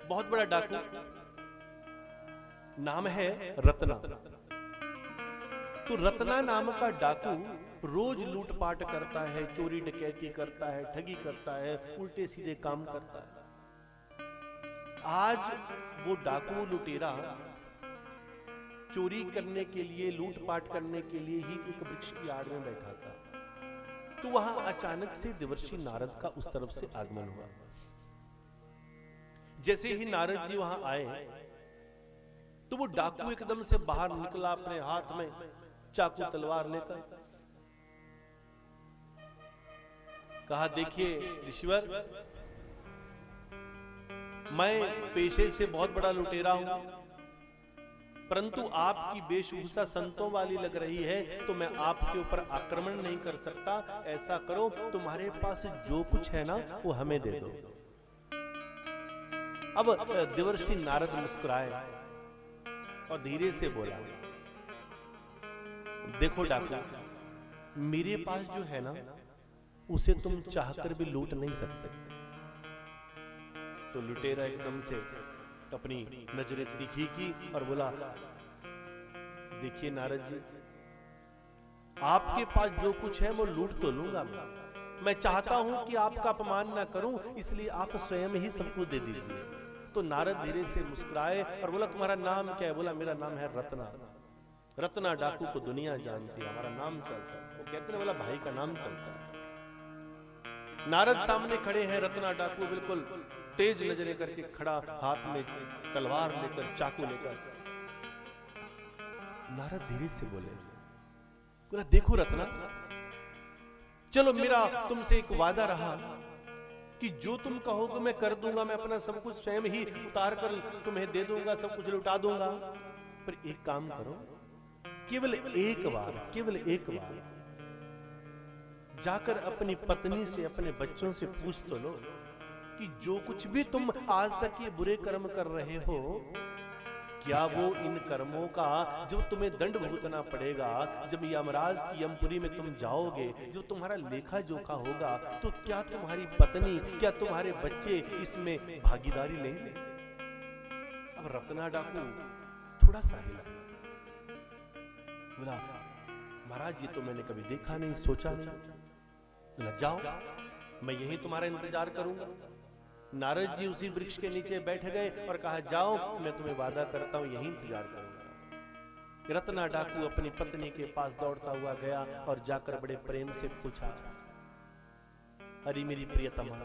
बहुत बड़ा डाकू, नाम है रत्ना। तो रत्ना नाम का डाकू रोज लूटपाट करता है, चोरी डकैती करता है, ठगी करता है, उल्टे सीधे काम करता है। आज वो डाकू लुटेरा चोरी करने के लिए, लूटपाट करने के लिए ही एक वृक्ष की आड़ में बैठा था। तो वहां अचानक से देवर्षि नारद का उस तरफ से आगमन हुआ। जैसे ही नारद जी वहां आए तो वो डाकू एकदम से बाहर निकला अपने हाथ में चाकू तलवार लेकर। कहा, देखिए ऋषिवर, मैं पेशे से बहुत बड़ा लुटेरा हूं, परंतु आपकी वेशभूषा संतों वाली लग रही है तो मैं आपके ऊपर आक्रमण नहीं कर सकता। ऐसा करो, तुम्हारे पास जो कुछ है ना वो हमें दे दो। अब देवर्षि नारद मुस्कुराए और धीरे से बोला, देखो डाकू, मेरे पास जो है ना उसे तुम चाहकर भी लूट नहीं सकते। तो लुटेरा एकदम से अपनी नजरें तीखी की और बोला, देखिए नारद जी, आपके पास जो कुछ है वो लूट तो लूंगा, मैं चाहता हूं कि आपका अपमान ना करूं, इसलिए आप स्वयं ही सबको दे दीजिए। तो नारद धीरे से मुस्कुराए और बोला, तुम्हारा नाम क्या है? बोला, मेरा नाम है रत्ना। रत्ना डाकू को दुनिया जानती है, हमारा नाम चलता है। वो कहते हैं, बोला भाई का नाम चलता है। नारद सामने खड़े हैं, रत्ना डाकू बिल्कुल तेज नजरें करके खड़ा, हाथ में तलवार लेकर, चाकू लेकर। नारद धीरे से बोले, देखो रत्ना, चलो मेरा तुमसे एक वादा रहा कि जो तुम कहोगे मैं कर दूंगा, मैं अपना सब कुछ स्वयं ही उतार कर तुम्हें दे दूंगा, सब कुछ लुटा दूंगा। पर एक काम करो, केवल एक बार जाकर अपनी पत्नी से, अपने बच्चों से पूछ तो लो कि जो कुछ भी तुम आज तक ये बुरे कर्म कर रहे हो, क्या वो इन कर्मों का जब तुम्हें दंड भुगतना पड़ेगा, जब यमराज की यमपुरी में तुम जाओगे, जब तुम्हारा लेखा जोखा होगा, तो क्या तुम्हारी पत्नी, क्या तुम्हारे बच्चे इसमें भागीदारी लेंगे? अब रत्ना डाकू थोड़ा सा हिला, बोला, महाराज ये तो मैंने कभी देखा नहीं, सोचा नहीं। बोला, जाओ, मैं यही तुम्हारा इंतजार करूंगा। नारद जी उसी वृक्ष के नीचे बैठ गए और कहा, जाओ, मैं तुम्हें वादा करता हूं यहीं इंतजार करूंगा। रत्ना डाकू अपनी पत्नी के पास दौड़ता हुआ गया और जाकर बड़े प्रेम से पूछा, अरे मेरी प्रियतमा,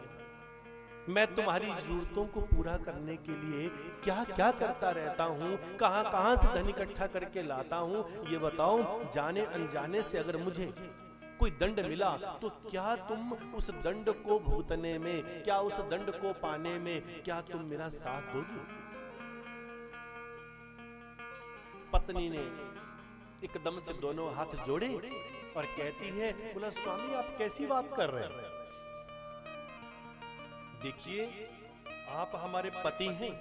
मैं तुम्हारी जरूरतों को पूरा करने के लिए क्या क्या करता रहता हूँ, कहां कहां से धन इकट्ठा करके लाता हूँ, ये बताओ। जाने अनजाने से अगर मुझे कोई दंड मिला तो क्या तुम उस दंड को भुगतने में, क्या उस दंड को पाने में, क्या तुम मेरा साथ दोगी? पत्नी ने एकदम से दोनों हाथ जोड़े और कहती है, बोला, स्वामी आप कैसी बात कर रहे हैं? देखिए, आप हमारे पति हैं,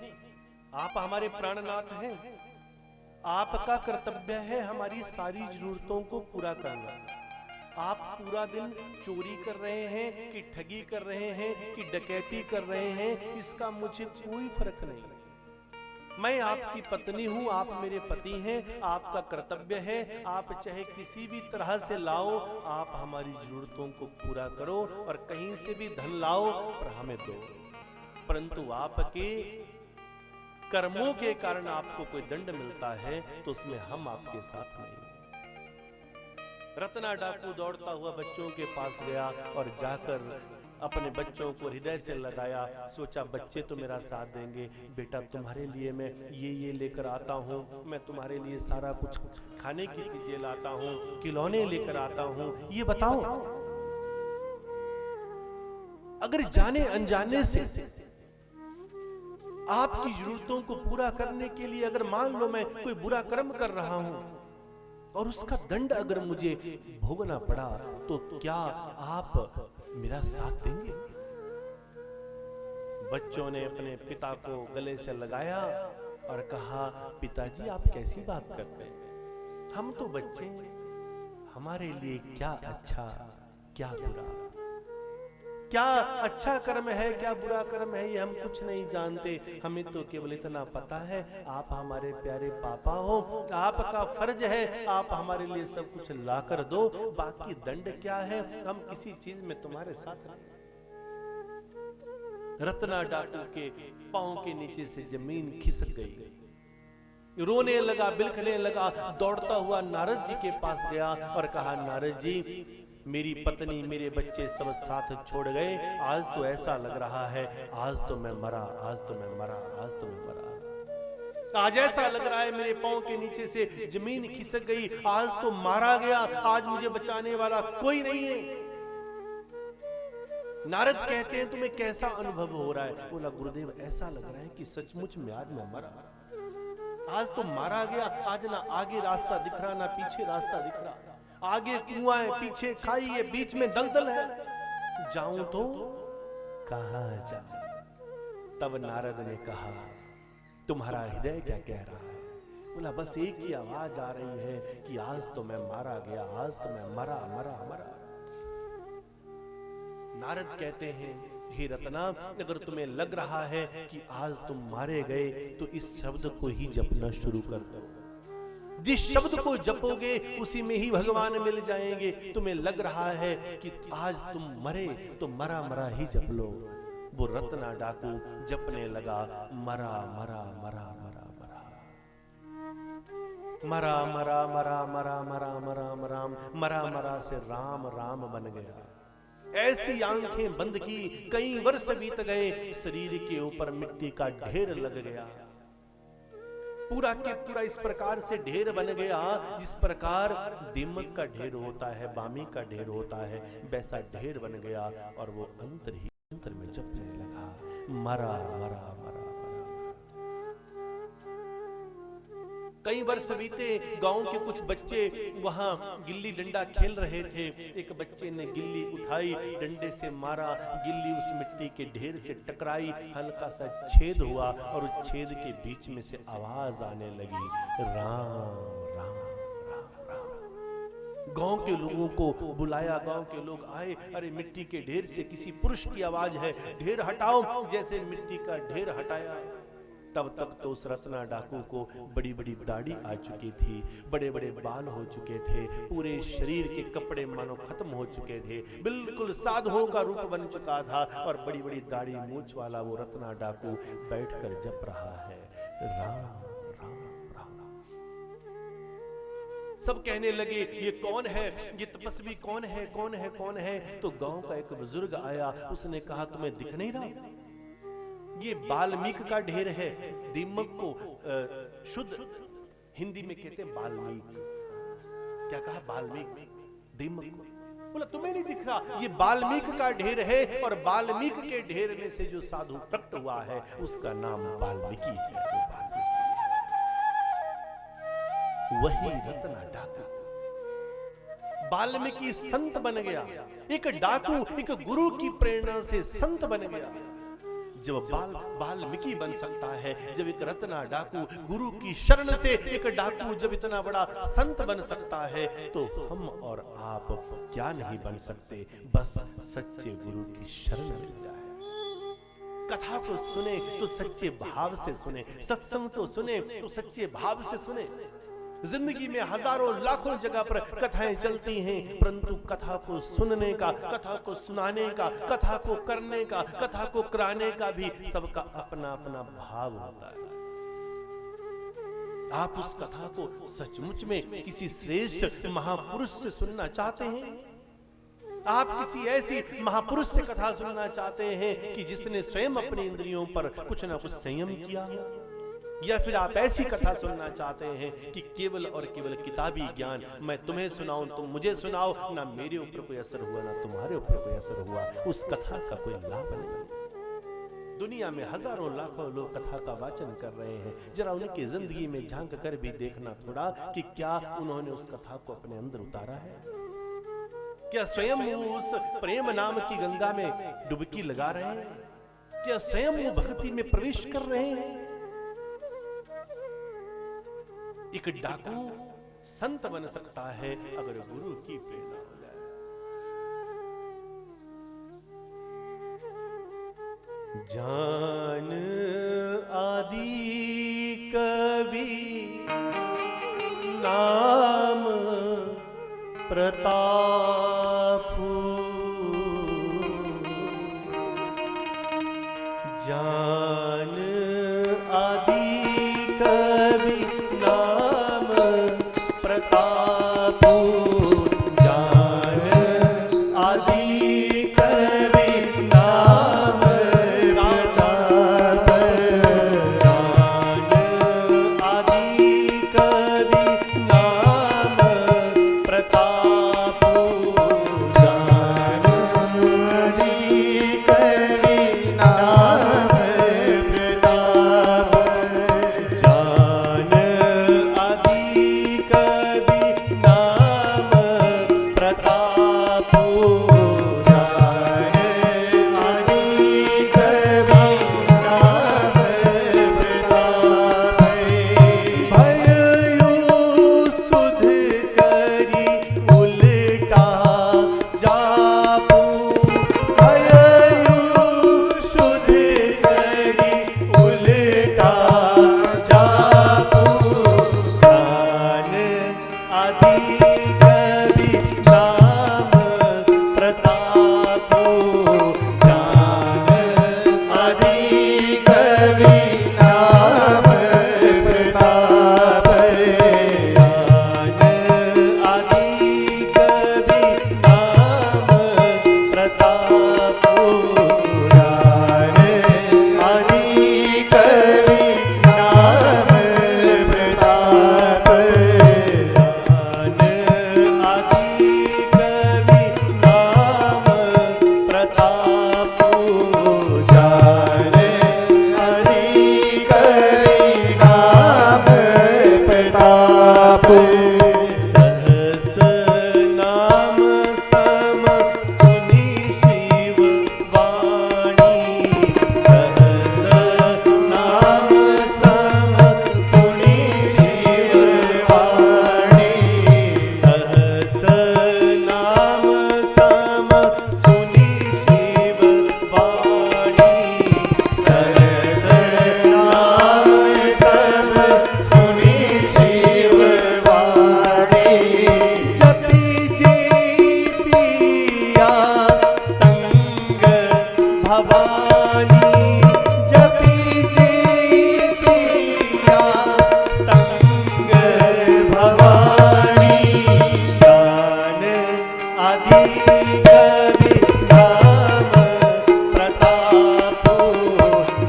आप हमारे प्राणनाथ हैं, आपका कर्तव्य है हमारी सारी जरूरतों को पूरा करना। आप पूरा दिन चोरी कर रहे हैं कि ठगी कर रहे हैं कि डकैती कर रहे हैं, इसका मुझे कोई फर्क नहीं। मैं आपकी पत्नी हूं, आप मेरे पति हैं, आपका कर्तव्य है आप चाहे किसी भी तरह से लाओ, आप हमारी जरूरतों को पूरा करो और कहीं से भी धन लाओ पर हमें दो। परंतु आपके कर्मों के कारण आपको कोई दंड मिलता है तो उसमें हम आपके साथ नहीं। रत्ना डाकू दौड़ता हुआ बच्चों के पास गया और जाकर अपने बच्चों को हृदय से लगाया। सोचा बच्चे तो मेरा साथ देंगे, बेटा तुम्हारे लिए मैं ये लेकर आता हूँ, मैं तुम्हारे लिए सारा कुछ खाने की चीजें लाता हूँ, खिलौने लेकर आता हूँ। ये बताओ, अगर जाने अनजाने से आपकी जरूरतों को पूरा करने के लिए अगर मान लो मैं कोई बुरा कर्म कर रहा हूं और उसका दंड अगर मुझे भोगना पड़ा तो क्या आप मेरा साथ देंगे? बच्चों ने अपने पिता को गले से लगाया और कहा, पिताजी आप कैसी बात करते हैं? हम तो बच्चे, हमारे लिए क्या अच्छा क्या बुरा, क्या अच्छा कर्म है क्या बुरा कर्म है, ये हम कुछ नहीं जानते। हमें तो केवल इतना पता है आप हमारे प्यारे पापा हो, आपका फर्ज है आप हमारे लिए सब कुछ लाकर दो, बाकी दंड क्या है, हम किसी चीज में तुम्हारे साथ नहीं। रत्ना डाकू के पांव के नीचे से जमीन खिसक गई, रोने लगा, बिलखने लगा, दौड़ता हुआ नारद जी के पास गया और कहा, नारद जी मेरी पत्नी मेरे बच्चे सब साथ छोड़ गए, आज तो ऐसा लग रहा है आज तो मैं मरा, आज तो मैं मरा, आज तो मैं मरा। आज ऐसा लग रहा है मेरे पांव के नीचे से जमीन खिसक गई, आज तो मारा गया, आज मुझे बचाने वाला कोई नहीं है। नारद कहते हैं तुम्हें कैसा अनुभव हो रहा है? बोला, गुरुदेव ऐसा लग रहा है कि सचमुच में आज मैं मरा, आज तो मारा गया, आज ना आगे रास्ता दिख रहा ना पीछे रास्ता दिख रहा, आगे कुआं है पीछे खाई है बीच में दलदल है, जाऊं तो कहां जाऊं? तब नारद ने कहा, तुम्हारा हृदय क्या कह रहा है? बोला, बस एक ही आवाज आ रही है कि आज तो मैं मारा गया, आज तो मैं मरा मरा मरा। नारद कहते हैं, हे रत्ना, अगर तुम्हें लग रहा है कि आज तुम मारे गए तो इस शब्द को ही जपना शुरू कर दो। जिस शब्द को जपोगे उसी में ही भगवान मिल जाएंगे। तुम्हें लग रहा है कि आज तुम मरे तो मरा मरा ही जप लो। वो रत्ना डाकू जपने लगा, मरा मरा मरा मरा मरा मरा मरा मरा मरा मरा मरा मरा मरा से राम राम बन गया। ऐसी आंखें बंद की, कई वर्ष बीत गए, शरीर के ऊपर मिट्टी का ढेर लग गया। पूरा के पूरा इस प्रकार से ढेर बन गया जिस प्रकार दीमक का ढेर होता है, बामी का ढेर होता है, वैसा ढेर बन गया। और वो अंतर ही अंतर में जपने लगा, मरा मरा मरा। कई वर्ष बीते, गांव के कुछ बच्चे वहां गिल्ली डंडा खेल रहे थे। एक बच्चे ने गिल्ली उठाई, डंडे से मारा, गिल्ली उस मिट्टी के ढेर से टकराई, हल्का सा छेद हुआ और उस छेद के बीच में से आवाज आने लगी, राम राम राम राम। गांव के लोगों को बुलाया, गांव के लोग आए, अरे मिट्टी के ढेर से किसी पुरुष की आवाज है, ढेर हटाओ। जैसे मिट्टी का ढेर हटाया, तब तक तो उस रत्ना डाकू को बड़ी बड़ी दाढ़ी आ चुकी थी, बड़े बड़े बाल हो चुके थे, पूरे शरीर के कपड़े मानो खत्म हो चुके थे, बिल्कुल साधुओं का रूप बन चुका था और बड़ी बड़ी दाढ़ी मूंछ वाला वो रत्ना डाकू बैठकर जप रहा है राम राम राम। सब कहने लगे ये कौन है, ये तपस्वी कौन है, कौन है, कौन है? तो गांव का एक बुजुर्ग आया, उसने कहा तुम्हें दिख नहीं रहा? ये वाल्मीकि का ढेर है। दीमक को शुद्ध हिंदी में कहते हैं वाल्मीकि। क्या कहा? वाल्मीकि। दीमक को बोला तुम्हें नहीं दिख रहा? ये वाल्मीकि का ढेर है और वाल्मीकि के ढेर में से जो साधु प्रकट हुआ है उसका नाम वाल्मीकि है। वही रत्ना डाकू वाल्मीकि संत बन गया। एक डाकू एक गुरु की प्रेरणा से संत बन गया। जब वाल्मीकि बन सकता है, जब एक रत्ना डाकू गुरु की शरण से एक डाकू जब इतना बड़ा संत बन सकता है, तो हम और आप क्या नहीं बन सकते? बस सच्चे गुरु की शरण मिल जाए। कथा को सुने तो सच्चे भाव से सुने, सत्संग तो सुने तो सच्चे भाव से सुने। जिंदगी में हजारों लाखों जगह पर कथाएं चलती हैं, परंतु कथा को सुनने का, कथा को सुनाने का, कथा को करने का, कथा को कराने का भी सबका अपना अपना भाव होता है। आप उस कथा को सचमुच में किसी श्रेष्ठ महापुरुष से सुनना चाहते हैं? आप किसी ऐसी महापुरुष से कथा सुनना चाहते हैं कि जिसने स्वयं अपनी इंद्रियों पर कुछ ना कुछ संयम किया हो? या फिर आप ऐसी कथा सुनना चाहते हैं कि केवल और केवल किताबी ज्ञान मैं तुम्हें सुनाऊं, तुम मुझे सुनाओ, ना मेरे ऊपर कोई असर हुआ ना तुम्हारे ऊपर कोई असर हुआ, उस कथा का कोई लाभ नहीं। दुनिया में हजारों लाखों लोग कथा का वाचन कर रहे हैं, जरा उनकी जिंदगी में झांक कर भी देखना थोड़ा कि क्या उन्होंने उस कथा को अपने अंदर उतारा है? क्या स्वयं वो उस प्रेम नाम की गंगा में डुबकी लगा रहे हैं? क्या स्वयं वो भक्ति में प्रवेश कर रहे हैं? एक डाकू संत बन सकता है अगर गुरु की प्रेरणा हो जाए। जान आदि कवि नाम प्रताप, जान आदि कवि प्रताप, जान आदि कवि नाम प्रताप, जान आदि कवि नाम प्रताप, जान आदि कवि नाम प्रताप, जान भवानी जपी जी पिया संग भवानी ज्ञान आदि कवि नाम प्रताप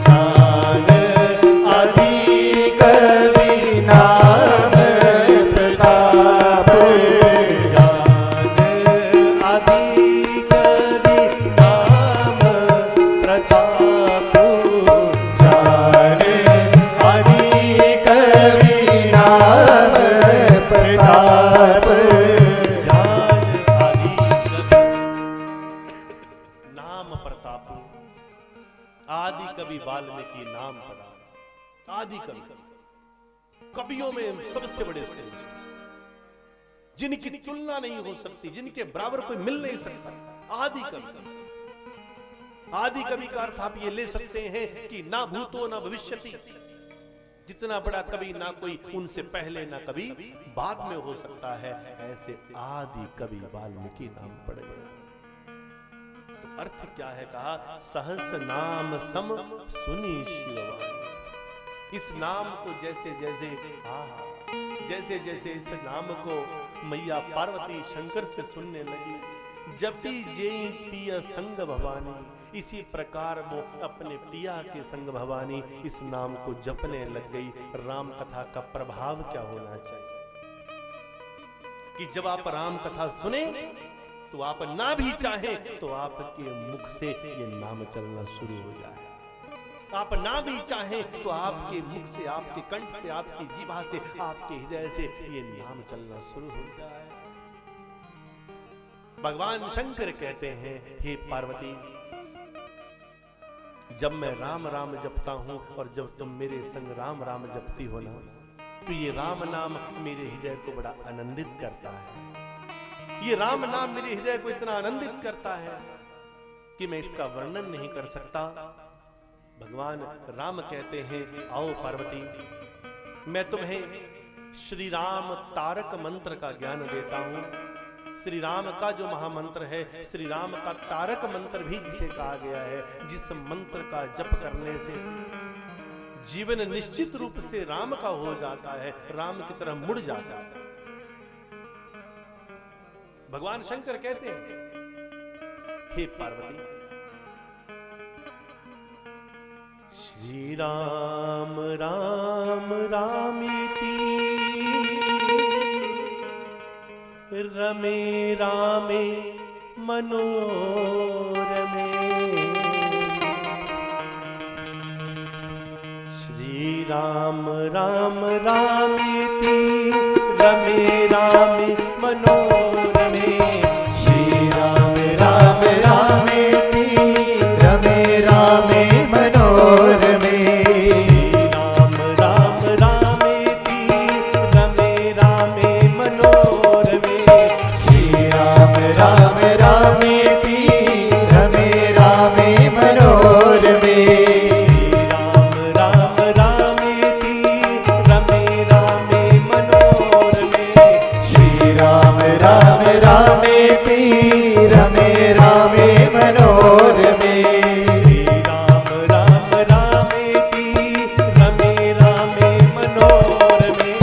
ज्ञान आदि कवि नाम प्रताप ज्ञान आदि कवि नाम प्रताप ज्ञान आदि कवि नाम प्रताप ज्ञान आदि कवि नाम प्रताप आदि कवि वाल्मीकि नाम प्रदान आदि कवि कवियों में सबसे बड़े श्रेष्ठ जिनकी तुलना नहीं हो सकती जिनके बराबर कोई मिल नहीं सकता आदि कवि का अर्थ आप ये ले सकते हैं कि ना भूतो ना भविष्यति जितना बड़ा कवि ना कोई उनसे पहले ना कभी बाद में हो सकता है ऐसे आदि कवि वाल्मीकि नाम पड़ गए तो अर्थ क्या है कहा सहस नाम सम सुनी शिववाणी इस नाम को जैसे जैसे इस नाम को मैया पार्वती शंकर से सुनने लगी जपी जेई पिया संग भवानी इसी प्रकार वो अपने पिया के संग भवानी इस नाम को जपने लग गई। राम कथा का प्रभाव क्या होना चाहिए कि जब आप राम कथा सुने तो आप ना भी चाहे तो आपके मुख से ये नाम चलना शुरू हो जाए आप ना भी चाहें तो आपके मुख से आपके कंठ से आपकी जीभा से आपके हृदय से ये नाम चलना शुरू हो जाए। भगवान शंकर कहते हैं हे पार्वती जब मैं राम राम जपता हूं और जब तुम मेरे संग राम राम जपती हो ना तो ये राम नाम मेरे हृदय को बड़ा आनंदित करता है। ये राम नाम मेरे हृदय को इतना आनंदित करता है कि मैं इसका वर्णन नहीं कर सकता। भगवान राम कहते हैं आओ पार्वती मैं तुम्हें श्री राम तारक मंत्र का ज्ञान देता हूं। श्री राम का जो महामंत्र है श्री राम का तारक मंत्र भी जिसे कहा गया है जिस मंत्र का जप करने से जीवन निश्चित रूप से राम का हो जाता है राम की तरह मुड़ जाता है। भगवान शंकर कहते हैं हे पार्वती श्री राम राम रामेति रमे रामे मनोरमे श्री राम राम रामेति रमे रामे मनोरमे श्री राम राम रामेति रमे रामे मनोरमे श्री राम राम रामेति रमे रामे मनोरमे श्री राम राम रामेति रमे रामे मनोरमे श्री राम राम रामेति रमे रामे मनोरमे श्री राम राम रामेति रमे रामे मनोरमे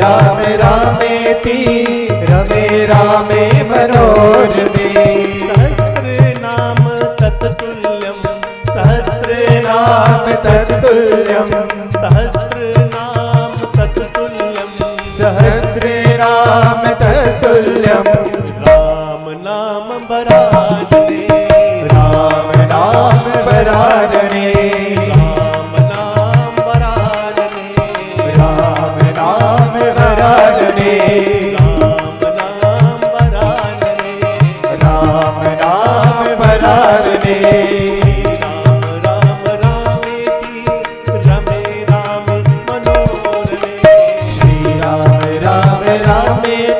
राम रामेति रमे रामे मनोरमे सहस्र नाम तत्तुल्यम सहस्र नाम तत्तुल्यम सहस्र नाम तत्तुल्यम सहस्र नाम तत्तुल्यम राम नाम बरानने राम नाम बरानने राम नाम बरानने राम राम रामेति रमे रामे मनोरमे श्री राम राम रामेति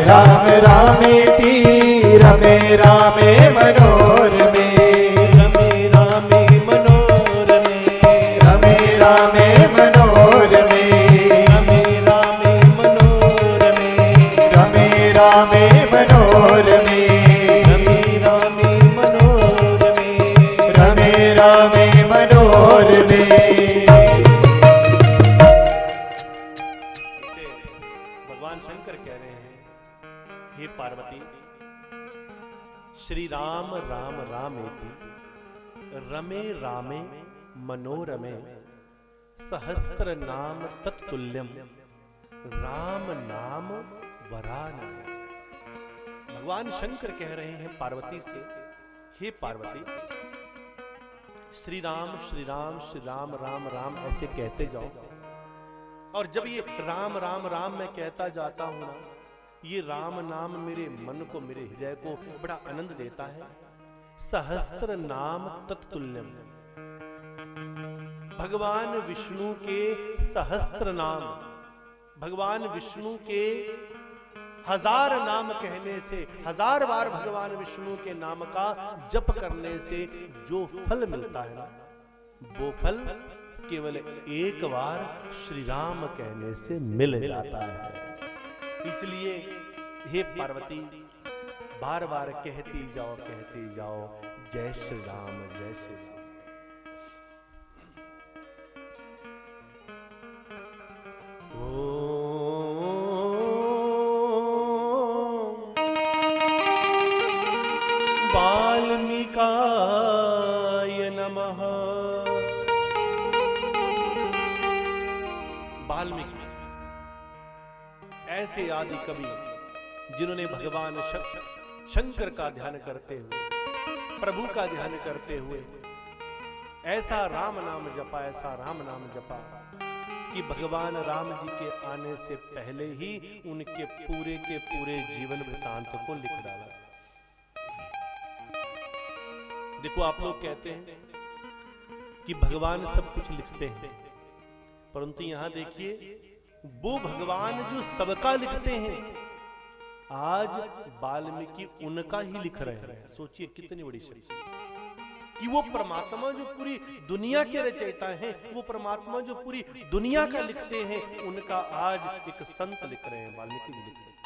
राम रामेति रमे रामे मनोरमे रमे रामे मनोरमे रमे रामे मनोरमे रमे रामे मनोरमे रमे रामे मनोरमे रमे रामे मनोरमे रमे रामे मनोरमे। इसे भगवान शंकर कह रहे हैं, हे पार्वती, श्री राम राम रामेति रमे रामे मनोरमे सहस्त्र नाम तत्तुल्यम राम नाम वरानने। भगवान शंकर कह रहे हैं पार्वती से, हे पार्वती, श्री राम श्री राम श्री राम राम राम ऐसे कहते जाओ, और जब ये राम राम राम मैं कहता जाता हूं ना, ये राम नाम मेरे मन को, मेरे हृदय को बड़ा आनंद देता है। सहस्त्र नाम तत्तुल्यम, भगवान विष्णु के सहस्त्र नाम, भगवान विष्णु के 1000 नाम कहने से, 1000 बार भगवान विष्णु के नाम का जप करने से जो फल मिलता है ना, वो फल केवल एक बार श्री राम कहने से मिल जाता है। इसलिए हे पार्वती, बार बार कहती जाओ जय श्री राम जय श्री राम। वाल्मीकाय नमः। वाल्मीकि ऐसे आदि कवि जिन्होंने भगवान शंकर का ध्यान करते हुए, प्रभु का ध्यान करते हुए ऐसा राम नाम जपा, ऐसा राम नाम जपा कि भगवान राम जी के आने से पहले ही उनके पूरे के पूरे जीवन वृतांत को लिख डाला। देखो, आप लोग कहते हैं कि भगवान सब कुछ लिखते हैं, परंतु यहां देखिए, वो भगवान जो सबका लिखते हैं, आज वाल्मीकि उनका ही लिख रहे हैं। सोचिए कितनी बड़ी शक्ति कि वो परमात्मा जो पूरी दुनिया के रचयिता हैं, वो परमात्मा जो पूरी दुनिया का लिखते हैं, उनका आज एक संत लिख रहे हैं, वाल्मीकि जी लिख रहे हैं।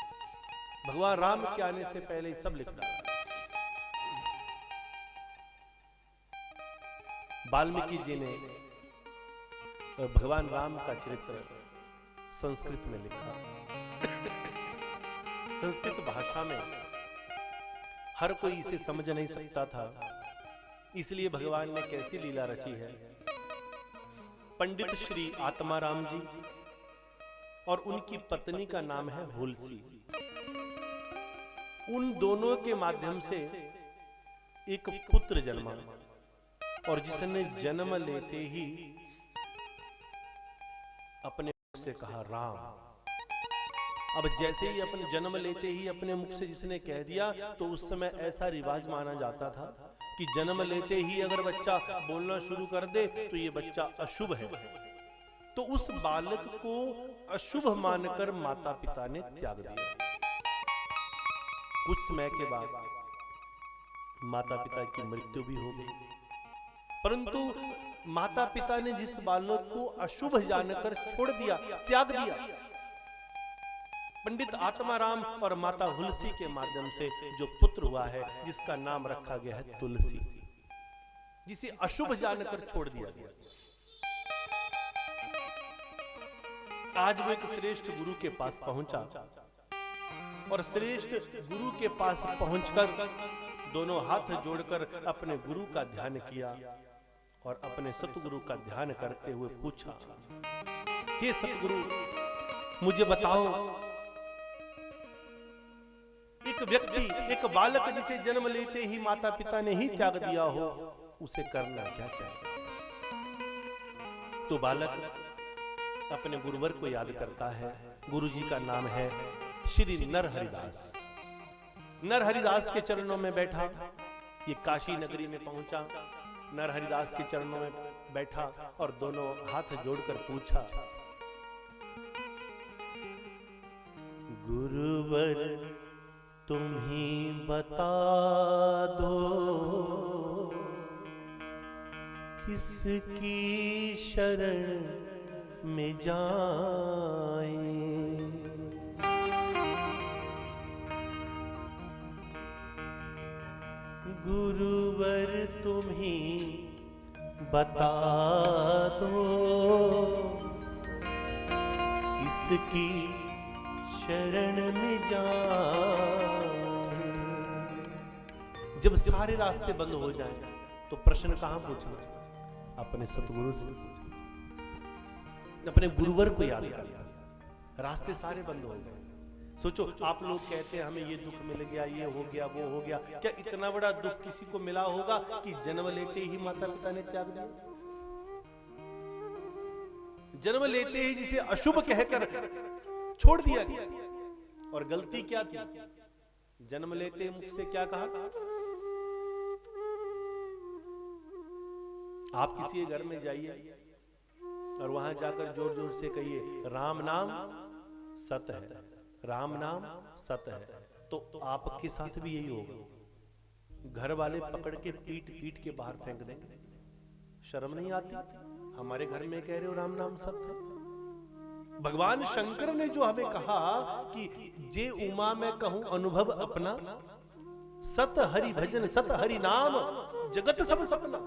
भगवान राम के आने से पहले ही सब लिख डाला। वाल्मीकि जी ने भगवान राम का चरित्र संस्कृत में लिखा। संस्कृत भाषा में हर कोई इसे समझ नहीं सकता था, इसलिए भगवान ने कैसी लीला रची है। पंडित श्री आत्माराम जी और उनकी पत्नी का नाम है हुलसी। उन दोनों के माध्यम से एक पुत्र जन्मा, और जिसने जन्म लेते ही अपने मुख से कहा राम। अब जैसे ही अपने जन्म लेते ही अपने मुख से जिसने कह दिया, तो उस समय ऐसा रिवाज माना जाता था कि जन्म लेते ही अगर बच्चा बोलना शुरू कर दे तो ये बच्चा अशुभ है। तो उस बालक को अशुभ मानकर माता पिता ने त्याग दिया। कुछ समय के बाद माता पिता की मृत्यु भी हो गई, परंतु माता पिता ने जिस बालक को अशुभ जानकर छोड़ दिया, त्याग दिया, पंडित आत्माराम और माता हुलसी के माध्यम से जो पुत्र हुआ है, जिसका नाम रखा गया है तुलसी, जिसे अशुभ जानकर छोड़ दिया गया। आज वो एक श्रेष्ठ गुरु के पास पहुंचा, और श्रेष्ठ गुरु के पास पहुंचकर दोनों हाथ जोड़कर अपने गुरु का ध्यान किया, और अपने सतगुरु का ध्यान करते हुए पूछा, हे सतगुरु, मुझे बताओ, एक व्यक्ति, एक बालक जिसे जन्म लेते ही माता पिता ने ही त्याग दिया हो, उसे करना क्या चाहिए? तो बालक अपने गुरुवर को याद करता है। गुरुजी का नाम है श्री नरहरिदास। नरहरिदास के चरणों में बैठा, ये काशी नगरी में पहुंचा, नरहरिदास के चरणों में बैठा और दोनों हाथ जोड़कर पूछा, गुरुवर तुम ही बता दो किसकी शरण में जाएं। गुरुवर तुम ही बता दो किसकी शरण में जाएं। जब सारे रास्ते बंद हो जाएं तो प्रश्न कहां पूछना? अपने सतगुरु से, अपने गुरुवर को याद करना। रास्ते सारे बंद हो गए। सोचो, आप लोग कहते हैं हमें ये दुख मिल गया, ये हो गया, वो हो गया। क्या इतना बड़ा दुख किसी को मिला होगा कि जन्म लेते ही माता पिता ने त्याग दिया? जन्म लेते ही जिसे अशुभ कहकर छोड़ दिया गया। और गलती क्या थी? जन्म लेते मुख से क्या कहा? आप किसी घर में जाइए और वहां जाकर जोर जोर से कहिए राम नाम सत्य है, राम नाम सत्य है। तो आपके साथ भी यही होगा। घर वाले पकड़ के पीट पीट के बाहर फेंक देंगे। शर्म नहीं आती? हमारे घर में कह रहे हो राम नाम सत्य। भगवान शंकर ने जो हमें कहा कि जे उमा में कहूं अनुभव अपना, सत हरि भजन सत हरि नाम जगत सब सपना।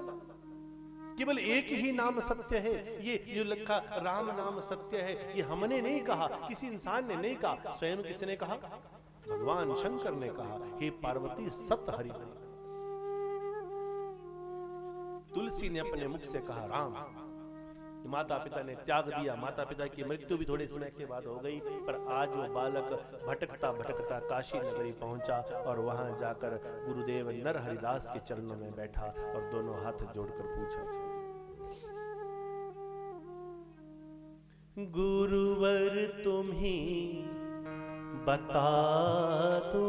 केवल एक ही नाम सत्य है। ये जो लिखा राम नाम सत्य है, ये हमने नहीं कहा, किसी इंसान ने नहीं कहा। स्वयं किसने कहा? भगवान शंकर ने कहा, हे पार्वती सत हरि। तुलसी ने अपने मुख से कहा राम। माता पिता ने त्याग दिया। माता पिता की मृत्यु भी थोड़े समय के बाद हो गई, पर आज वो बालक भटकता भटकता काशी नगरी पहुंचा और वहां जाकर गुरुदेव नर हरिदास के चरणों में बैठा और दोनों हाथ जोड़कर पूछा, गुरुवर तुम ही बता दो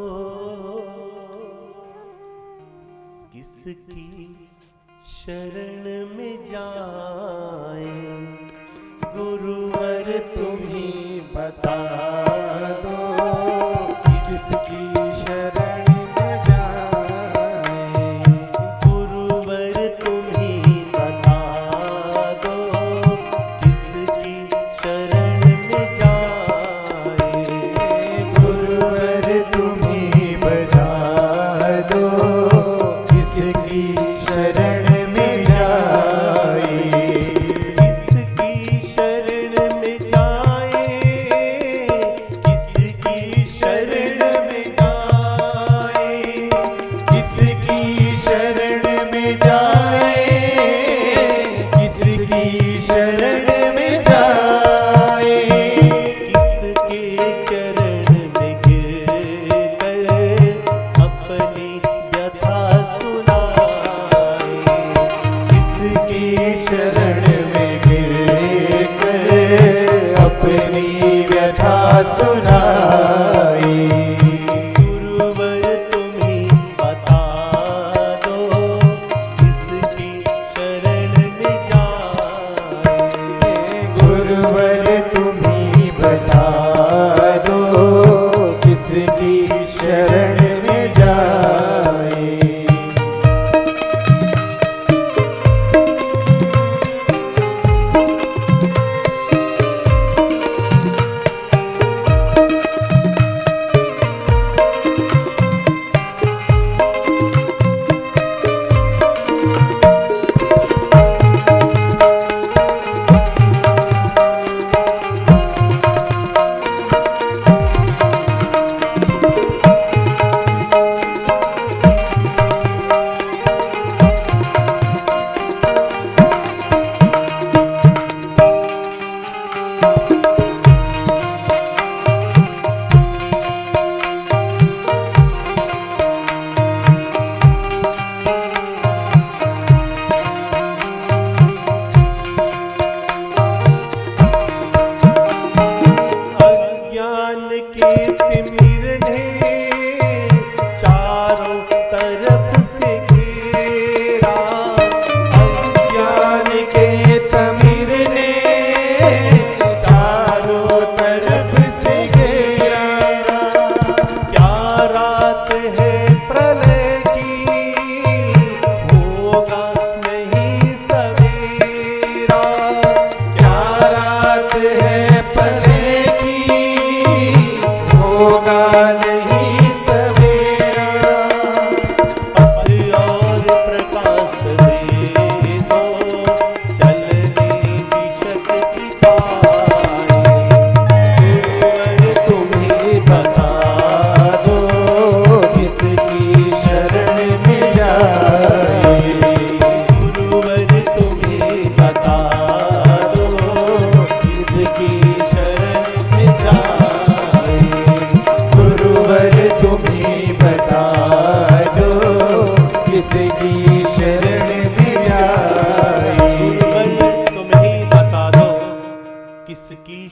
किसकी शरण में जाएं। गुरुवर तुम ही बता दो किसकी शरण में जाएं। गुरुवर तुम ही बता दो किसकी शरण में जाएं। गुरुवर तुम ही बता दो किसकी शरण में जाए। किसकी शरण में जाए।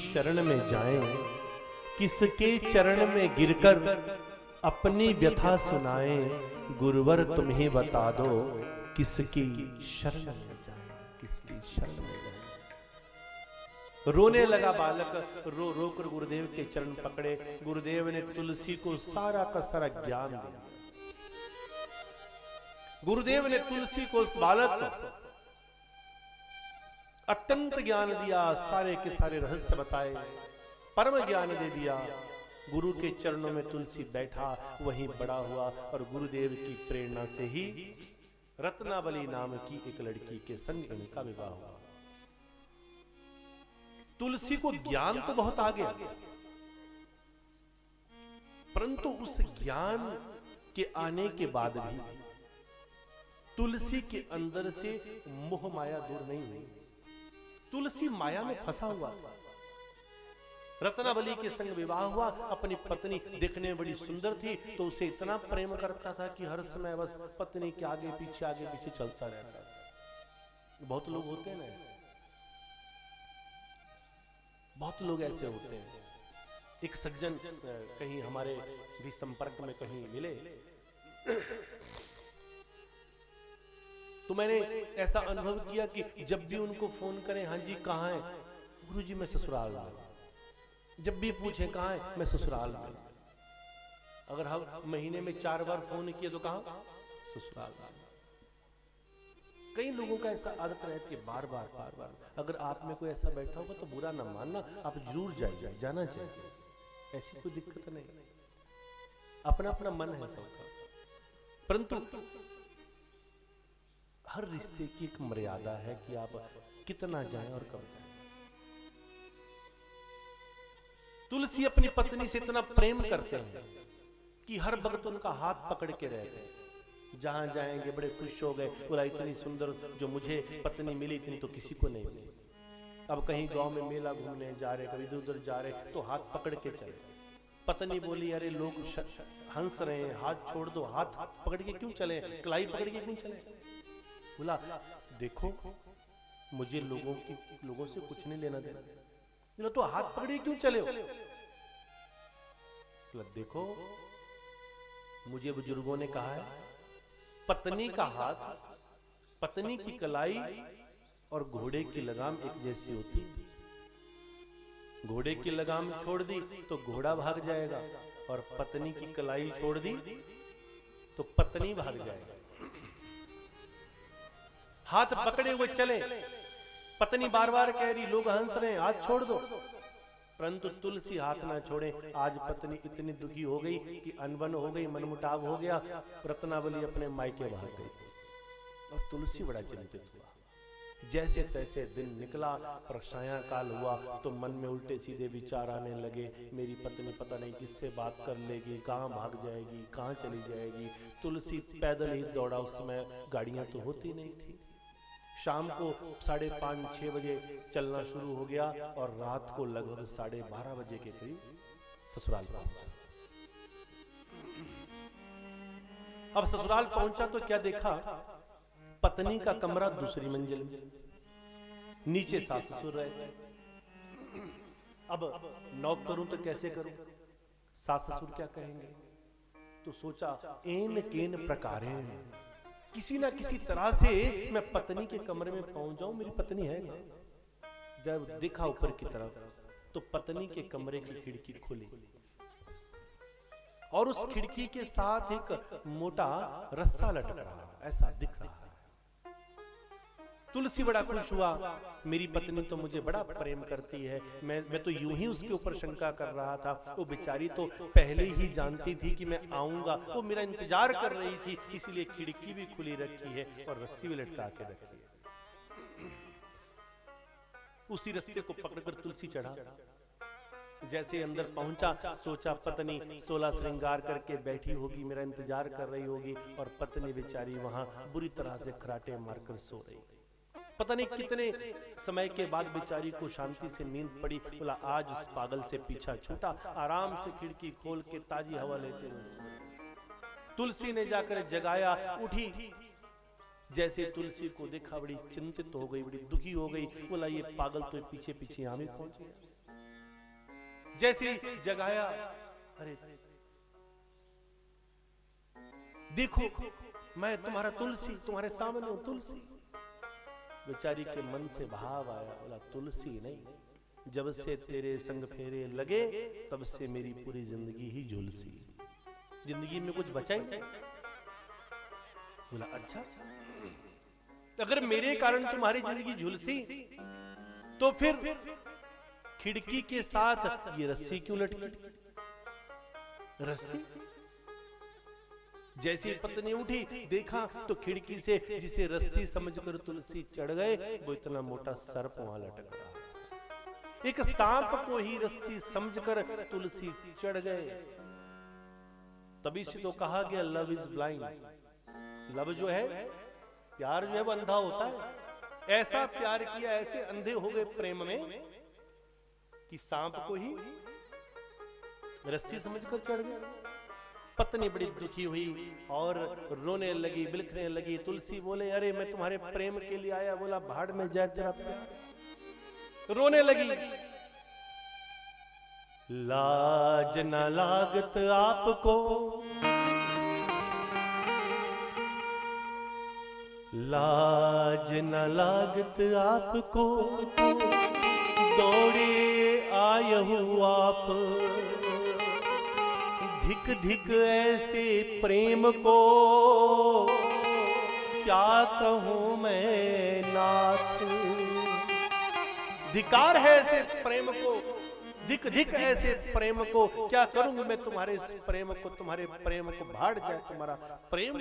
शरण में जाएं, किसके चरण में गिरकर अपनी व्यथा सुनाएं, गुरुवर तुम ही बता दो किसकी शरण में जाएं, किसकी शरण में जाएं। रोने लगा बालक, रो रो कर गुरुदेव के चरण पकड़े। गुरुदेव ने तुलसी को सारा का सारा ज्ञान दिया। गुरुदेव ने तुलसी को, उस बालक को अत्यंत ज्ञान दिया, सारे के सारे रहस्य बताए, परम ज्ञान दे दिया। गुरु के चरणों में तुलसी बैठा, वहीं बड़ा हुआ और गुरुदेव की प्रेरणा से ही रत्नावली नाम की एक लड़की के संग इनका विवाह हुआ। तुलसी को ज्ञान तो बहुत आ गया, परंतु उस ज्ञान के आने के बाद भी तुलसी के अंदर से मोह माया दूर नहीं हुई। तुलसी माया में फंसा हुआ था। रत्नावली के संग विवाह हुआ। अपनी पत्नी देखने में बड़ी सुंदर थी, तो उसे इतना प्रेम करता था कि हर समय बस पत्नी के आगे पीछे चलता रहता था। बहुत लोग होते हैं ना, बहुत लोग ऐसे होते हैं। एक सज्जन कहीं हमारे भी संपर्क में कहीं मिले, तो मैंने ऐसा अनुभव किया कि जब भी उनको फोन करें, हाँ जी कहाँ है, गुरुजी मैं ससुराल में। जब भी पूछें कहाँ है, मैं ससुराल में। अगर हम महीने में 4 बार फोन किए तो कहाँ, ससुराल में। कई लोगों का ऐसा आदत रहती है, बार बार। अगर आप में कोई ऐसा बैठा होगा तो बुरा ना मानना, आप जरूर जाइए, जाना चाहिए, ऐसी कोई दिक्कत नहीं। अपना अपना मन है सबका, परंतु हर रिश्ते की एक मर्यादा है कि आप कितना जाएं और कब जाएं। तुलसी अपनी पत्नी से इतना प्रेम करते हैं कि हर वक्त उनका हाथ पकड़ के रहते हैं। जहां जाएंगे बड़े खुश हो गए, बोला इतनी सुंदर जो मुझे पत्नी मिली, इतनी तो किसी को नहीं मिली। अब कहीं गांव में मेला घूमने जा रहे, कभी इधर उधर जा रहे, तो हाथ पकड़ के चले। पत्नी बोली अरे लोग हंस रहे हैं, हाथ छोड़ दो, हाथ पकड़ के क्यों चले, कलाई पकड़ के क्यों चले। बोला देखो मुझे लोगों से कुछ नहीं लेना देना, तो हाथ पकड़े क्यों चले हो। बोला देखो मुझे बुजुर्गों ने कहा है, पत्नी का हाथ, पत्नी की कलाई और घोड़े की लगाम एक जैसी होती है। घोड़े की लगाम छोड़ दी तो घोड़ा भाग जाएगा, और पत्नी की कलाई छोड़ दी तो पत्नी भाग जाएगा। हाथ पकड़े हुए चले। पत्नी बार बार कह रही लोग हंस रहे हैं, हाथ छोड़ दो, परंतु तुलसी हाथ ना छोड़े। आज पत्नी इतनी दुखी हो गई कि अनबन हो गई, मनमुटाव हो गया, रत्नावली अपने मायके भाग गई और तुलसी बड़ा चिंतित हुआ। जैसे तैसे दिन निकला और सायंकाल हुआ तो मन में उल्टे सीधे विचार आने लगे, मेरी पत्नी पता नहीं किससे बात कर लेगी, कहाँ भाग जाएगी, कहाँ चली जाएगी। तुलसी पैदल ही दौड़ा, उस समय गाड़ियां तो होती नहीं थी। शाम को 5:30-6 बजे चलना शुरू हो गया और रात को लगभग 12:30 बजे के करीब ससुराल पहुंचा। अब ससुराल पहुंचा तो क्या देखा, पत्नी का कमरा दूसरी मंजिल में, नीचे सास ससुर रहते। अब नॉक करूं तो कैसे करूं, सास ससुर क्या कहेंगे। तो सोचा एन केन प्रकारेण, किसी ना किसी तरह से मैं पत्नी के कमरे में पहुंच जाऊं, मेरी पत्नी है ना। जब देखा ऊपर की तरफ तो पत्नी के कमरे की खिड़की खुली और उस खिड़की के साथ एक मोटा रस्सा लटक रहा, ऐसा दिख रहा है। तुलसी बड़ा खुश हुआ, मेरी पत्नी तो मुझे बड़ा प्रेम करती है, मैं तो यूं ही उसके ऊपर शंका कर रहा था। वो बेचारी तो पहले ही जानती थी कि मैं आऊंगा, वो मेरा इंतजार कर रही थी, इसीलिए खिड़की भी खुली रखी है और रस्सी भी लटका के रखी है। उसी रस्से को पकड़कर तुलसी चढ़ा। जैसे अंदर पहुंचा, सोचा पत्नी 16 श्रृंगार करके बैठी होगी, मेरा इंतजार कर रही होगी, और पत्नी बेचारी वहां बुरी तरह से खराटे मारकर सो रही। पता नहीं कितने समय के बाद बेचारी को शांति से नींद पड़ी। बोला आज उस पागल से पीछा छूटा। आराम से खिड़की खोल के ताजी हवा लेते हुए तुलसी ने जाकर जगाया, उठी। जैसे तुलसी को देखा बड़ी चिंतित हो गई, बड़ी दुखी हो गई। बोला ये पागल तो पीछे पीछे यहां भी पहुंच गया। जैसे ही जगाया, अरे देखो मैं तुम्हारा तुलसी, तुम्हारे सामने हूं तुलसी। बेचारी के मन से भाव आया, बोला तुलसी नहीं, जब से तेरे संग फेरे लगे तब से मेरी पूरी जिंदगी ही झुलसी, जिंदगी में कुछ बचा ही नहीं। बोला अच्छा, अगर मेरे कारण तुम्हारी जिंदगी झुलसी तो फिर खिड़की के साथ ये रस्सी क्यों लटकी? रस्सी जैसी पत्नी उठी, देखा तो खिड़की से जिसे रस्सी समझकर तुलसी चढ़ गए, वो इतना मोटा सर्प वहां लटक रहा। एक सांप को ही रस्सी समझकर तुलसी चढ़ गए। तभी से तो कहा गया लव इज ब्लाइंड। लव जो है, प्यार जो है वो अंधा होता है। ऐसा प्यार किया, ऐसे अंधे हो गए प्रेम में कि सांप को ही रस्सी समझकर चढ़ गए। पत्नी बड़ी दुखी हुई और रोने लगी, बिलखने लगी। तुलसी बोले अरे मैं तुम्हारे प्रेम के लिए आया। बोला भाड़ में जाए तेरा प्यार। रोने लगी, लाज न लागत आपको, लाज न लागत आपको, दौड़े आयहु आप, धिक धिक ऐसे प्रेम को, क्या कहूं मैं नाथ। धिकार है ऐसे प्रेम को, धिक धिक ऐसे प्रेम को, क्या करूंगा मैं तुम्हारे प्रेम को, तुम्हारे प्रेम को भाड़ जाए तुम्हारा प्रेम।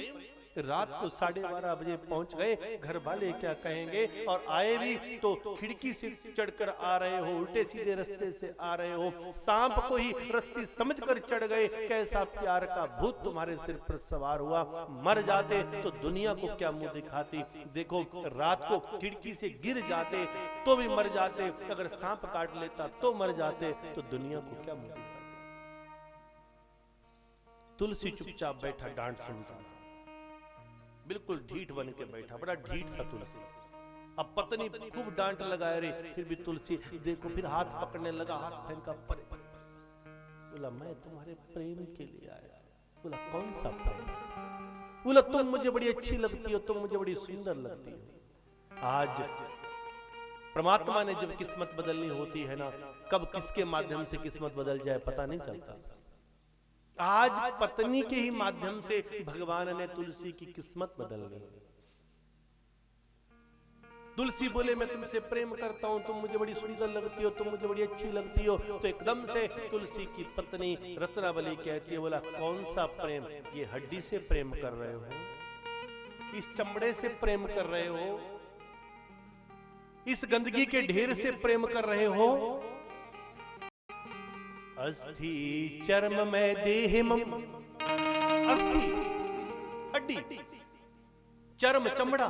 रात को 12:30 बजे पहुंच गए। घर वाले क्या कहेंगे, और आए भी तो खिड़की से चढ़कर आ रहे हो, उल्टे सीधे रास्ते से आ रहे हो, सांप को ही रस्सी समझकर चढ़ गए। कैसा प्यार का भूत तुम्हारे सिर पर सवार हुआ। मर जाते तो दुनिया को क्या मुंह दिखाती। देखो रात को खिड़की से गिर जाते तो भी मर जाते, अगर सांप काट लेता तो मर जाते, तो दुनिया को क्या मुंह दिखाते। तुलसी चुपचाप बैठा, डांट सुनता, बिल्कुल ढीठ बन के बैठा, बड़ा ढीठ था तुलसी। अब पत्नी खूब डांट लगाए रही, फिर भी तुलसी देखो, फिर हाथ पकड़ने लगा, हाथ फेंका परे। बोला मैं तुम्हारे प्रेम के लिए आया। बोला कौन सा प्रेम? बोला तुम मुझे बड़ी अच्छी लगती हो, तुम मुझे बड़ी सुंदर लगती हो। आज परमात्मा ने जब किस्मत बदलनी होती है ना, कब किसके माध्यम से किस्मत बदल जाए पता नहीं चलता। आज पत्नी के ही माध्यम से भगवान ने तुलसी की किस्मत बदल दी। तुलसी बोले मैं तुमसे प्रेम करता हूं, तुम मुझे बड़ी सुंदर लगती हो, तुम मुझे बड़ी अच्छी लगती हो। तो एकदम से तुलसी की पत्नी रत्नावली कहती है, बोला कौन सा प्रेम? ये हड्डी से प्रेम कर रहे हो, इस चमड़े से प्रेम कर रहे हो, इस गंदगी के ढेर से प्रेम कर रहे हो। अस्थि चर्म में देह मम, अस्थि हड्डी, चर्म चमड़ा,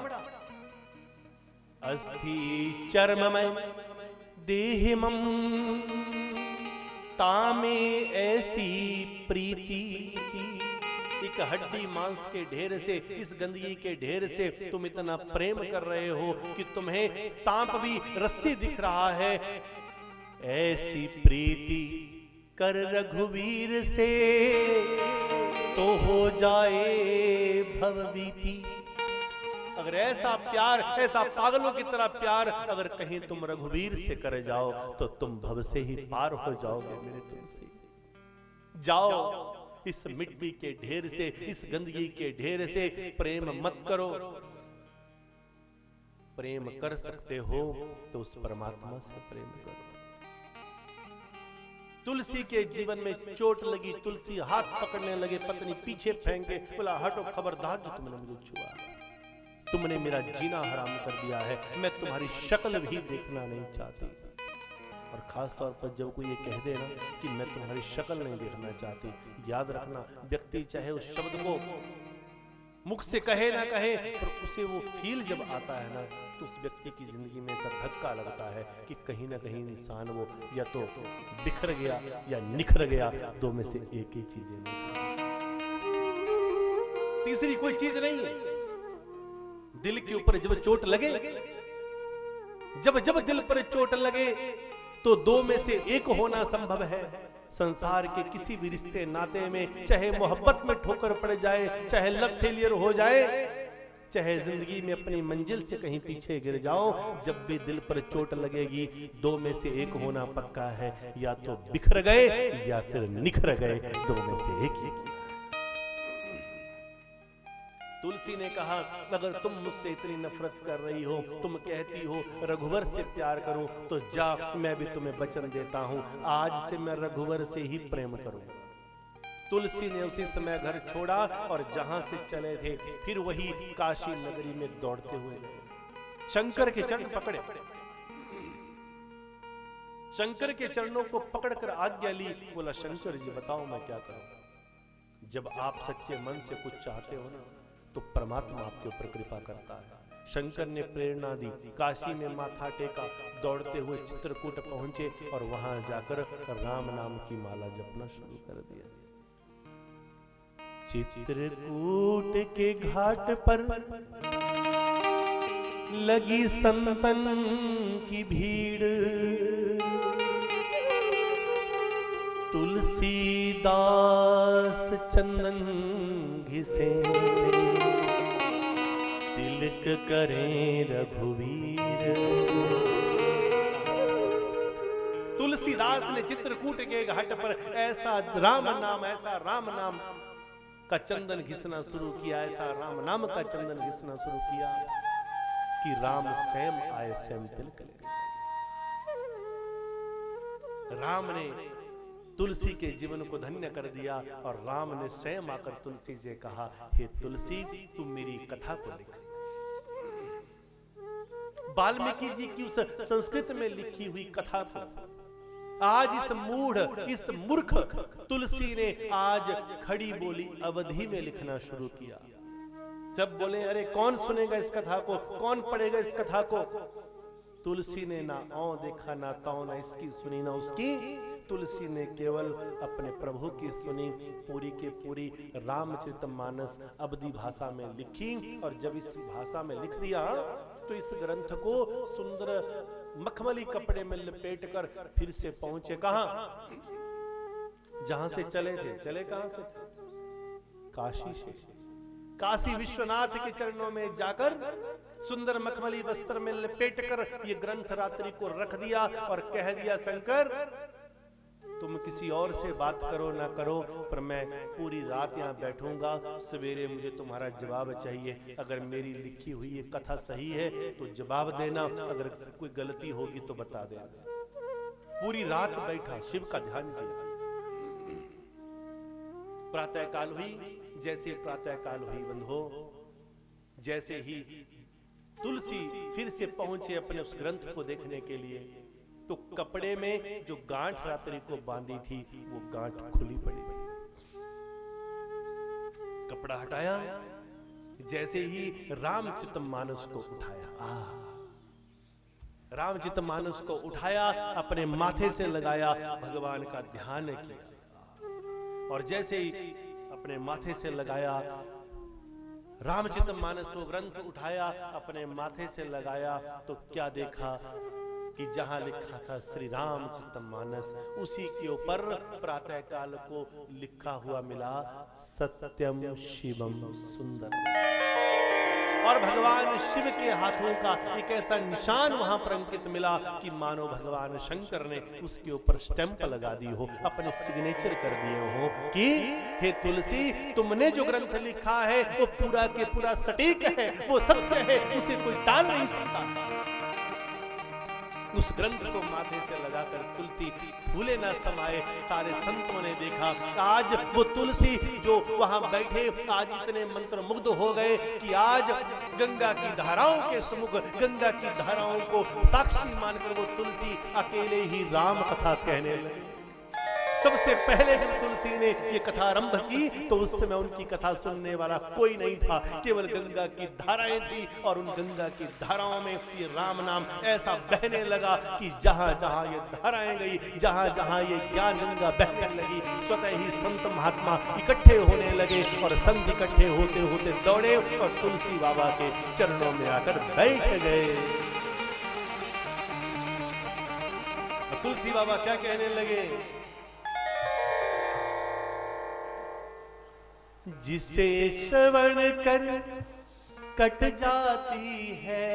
अस्थि चर्म में देह मम, तामे ऐसी प्रीति। एक हड्डी मांस के ढेर से, इस गंदगी के ढेर से तुम इतना प्रेम कर रहे हो कि तुम्हें सांप भी रस्सी दिख रहा है। ऐसी प्रीति कर रघुवीर से, तो हो जाए भवभीति। अगर ऐसा प्यार, ऐसा पागलों की तरह प्यार अगर कहीं तुम रघुवीर से कर जाओ तो तुम भव से ही पार हो जाओगे मेरे तुलसी। जाओ, इस मिट्टी के ढेर से, इस गंदगी के ढेर से प्रेम मत करो। प्रेम कर सकते हो तो उस परमात्मा से प्रेम करो। तुलसी के जीवन में चोट लगी, तुलसी हाथ पकड़ने लगे, पत्नी पीछे फेंके, बोला हटो खबरदार, जो तुमने मुझे छुआ, तुमने मेरा जीना हराम कर दिया है, मैं तुम्हारी शक्ल भी देखना नहीं चाहती। और खास तौर पर जब कोई ये कह दे ना कि मैं तुम्हारी शक्ल नहीं देखना चाहती, याद रखना व्यक्ति चाहे उस शब्द को मुख से कहे ना कहे, पर उसे वो फील जब आता है ना, तो उस व्यक्ति की जिंदगी में ऐसा धक्का लगता है कि कहीं ना कहीं इंसान वो या तो बिखर गया या निखर गया, दो में से एक ही चीज है, तीसरी कोई चीज नहीं है। दिल के ऊपर जब चोट लगे, जब जब दिल पर चोट लगे तो दो में से एक होना संभव है। संसार के किसी भी रिश्ते नाते में, चाहे मोहब्बत में ठोकर पड़ जाए, चाहे लव फेलियर हो जाए, चाहे जिंदगी में अपनी मंजिल से कहीं पीछे गिर जाओ, जब भी दिल पर चोट लगेगी, दो में से एक होना पक्का है, या तो बिखर गए या फिर निखर गए, दो में से एक ही। तुलसी ने कहा, अगर तुम मुझसे इतनी नफरत कर रही हो, तुम कहती हो रघुवर से प्यार करूं, तो जा, मैं भी तुम्हें वचन देता हूं, आज से मैं रघुवर से ही प्रेम करूंगा। तुलसी ने उसी समय घर छोड़ा और जहां से चले थे फिर वही काशी नगरी में दौड़ते हुए गए। शंकर के चरण पकड़े, शंकर के चरणों को पकड़कर आज्ञा ली। बोला, शंकर जी बताओ मैं क्या करूं। जब आप सच्चे मन से कुछ चाहते हो ना, तो परमात्मा आपके ऊपर कृपा करता है। शंकर ने प्रेरणा दी, काशी में माथा टेका, दौड़ते हुए चित्रकूट पहुंचे और वहां जाकर राम नाम की माला जपना शुरू कर दिया। चित्रकूट के घाट पर लगी संतन की भीड़, तुलसीदास चंदन घिसे, तिलक करें रघुवीर। तुलसीदास ने चित्रकूट के घाट पर ऐसा राम नाम का चंदन घिसना शुरू किया, ऐसा राम नाम का चंदन घिसना शुरू किया कि राम स्वयं आए, स्वयं तिलक ले। राम ने तुलसी के जीवन को धन्य कर दिया और राम ने स्वयं आकर तुलसी से कहा, हे तुलसी, तुम मेरी कथा को लिख। वाल्मीकि जी की उस संस्कृत में लिखी हुई कथा को आज इस मूढ़, इस मूर्ख तुलसी ने आज खड़ी बोली अवधि में लिखना शुरू किया। जब बोले, अरे कौन सुनेगा इस कथा को, कौन पढ़ेगा इस कथा को, तुलसी ने ना औ देखा, ना तौ, ना इसकी सुनी ना उसकी। तुलसी ने केवल अपने प्रभु की सुनी, पूरी के पूरी रामचरितमानस अवधी भाषा में लिखी। और जब इस भाषा में लिख दिया तो इस ग्रंथ को सुंदर मखमली कपड़े में लपेट कर फिर से पहुंचे कहां, जहां से चले थे। चले कहां से थे? काशी से। काशी विश्वनाथ के चरणों में जाकर सुंदर मखमली वस्त्र में लपेट कर ये ग्रंथ रात्रि को रख दिया और कह दिया, शंकर तुम किसी और से बात करो ना करो, पर मैं पूरी रात यहाँ बैठूंगा, सवेरे मुझे तुम्हारा जवाब चाहिए। अगर मेरी लिखी हुई ये कथा सही है तो जवाब देना, अगर कोई गलती होगी तो बता देना। पूरी रात बैठा, शिव का ध्यान किया। प्रातः काल हुई, जैसे प्रातः काल हुई बंधो, जैसे ही तुलसी फिर से पहुंचे अपने उस ग्रंथ को देखने के लिए, तो कपड़े में जो गांठ रात्रि को बांधी थी वो गांठ खुली पड़ी थी। कपड़ा हटाया, जैसे ही रामचरितमानस को उठाया, रामचरितमानस को उठाया, अपने माथे से लगाया, भगवान का ध्यान किया। और जैसे ही अपने माथे से लगाया, रामचरितमानस को ग्रंथ उठाया, अपने माथे से लगाया, तो क्या देखा कि जहां लिखा था श्री रामचरितमानस, उसी के ऊपर प्रातः काल को लिखा हुआ मिला, सत्यम शिवम सुंदर। और भगवान शिव के हाथों का एक ऐसा निशान वहां पर अंकित मिला कि मानो भगवान शंकर ने उसके ऊपर स्टैंप लगा दी हो, अपने सिग्नेचर कर दिए हो कि हे तुलसी, तुमने जो ग्रंथ लिखा है वो पूरा के पूरा सटीक है, वो सत्य है, उसे कोई टाल नहीं सकता। उस ग्रंथ को माथे से लगाकर तुलसी फूले ना समाये। सारे संतों ने देखा, आज वो तुलसी जो वहां बैठे आज इतने मंत्र मुग्ध हो गए कि आज गंगा की धाराओं के सम्मुख, गंगा की धाराओं को साक्षी मानकर वो तुलसी अकेले ही राम कथा कहने लगे। सबसे पहले जब तुलसी ने ये कथा आरंभ की तो उस समय उनकी कथा सुनने वाला कोई नहीं था, केवल गंगा की धाराएं थी। और उन गंगा की धाराओं में ये राम नाम ऐसा बहने लगा कि जहां जहां ये धाराएं गई, जहां जहां ये ज्ञान गंगा बहने लगी, स्वतः ही संत महात्मा इकट्ठे होने लगे। और संत इकट्ठे होते होते दौड़े और तुलसी बाबा के चरणों में आकर बैठ गए। तुलसी तुलसी बाबा क्या कहने लगे, जिसे श्रवण कर कट जाती है,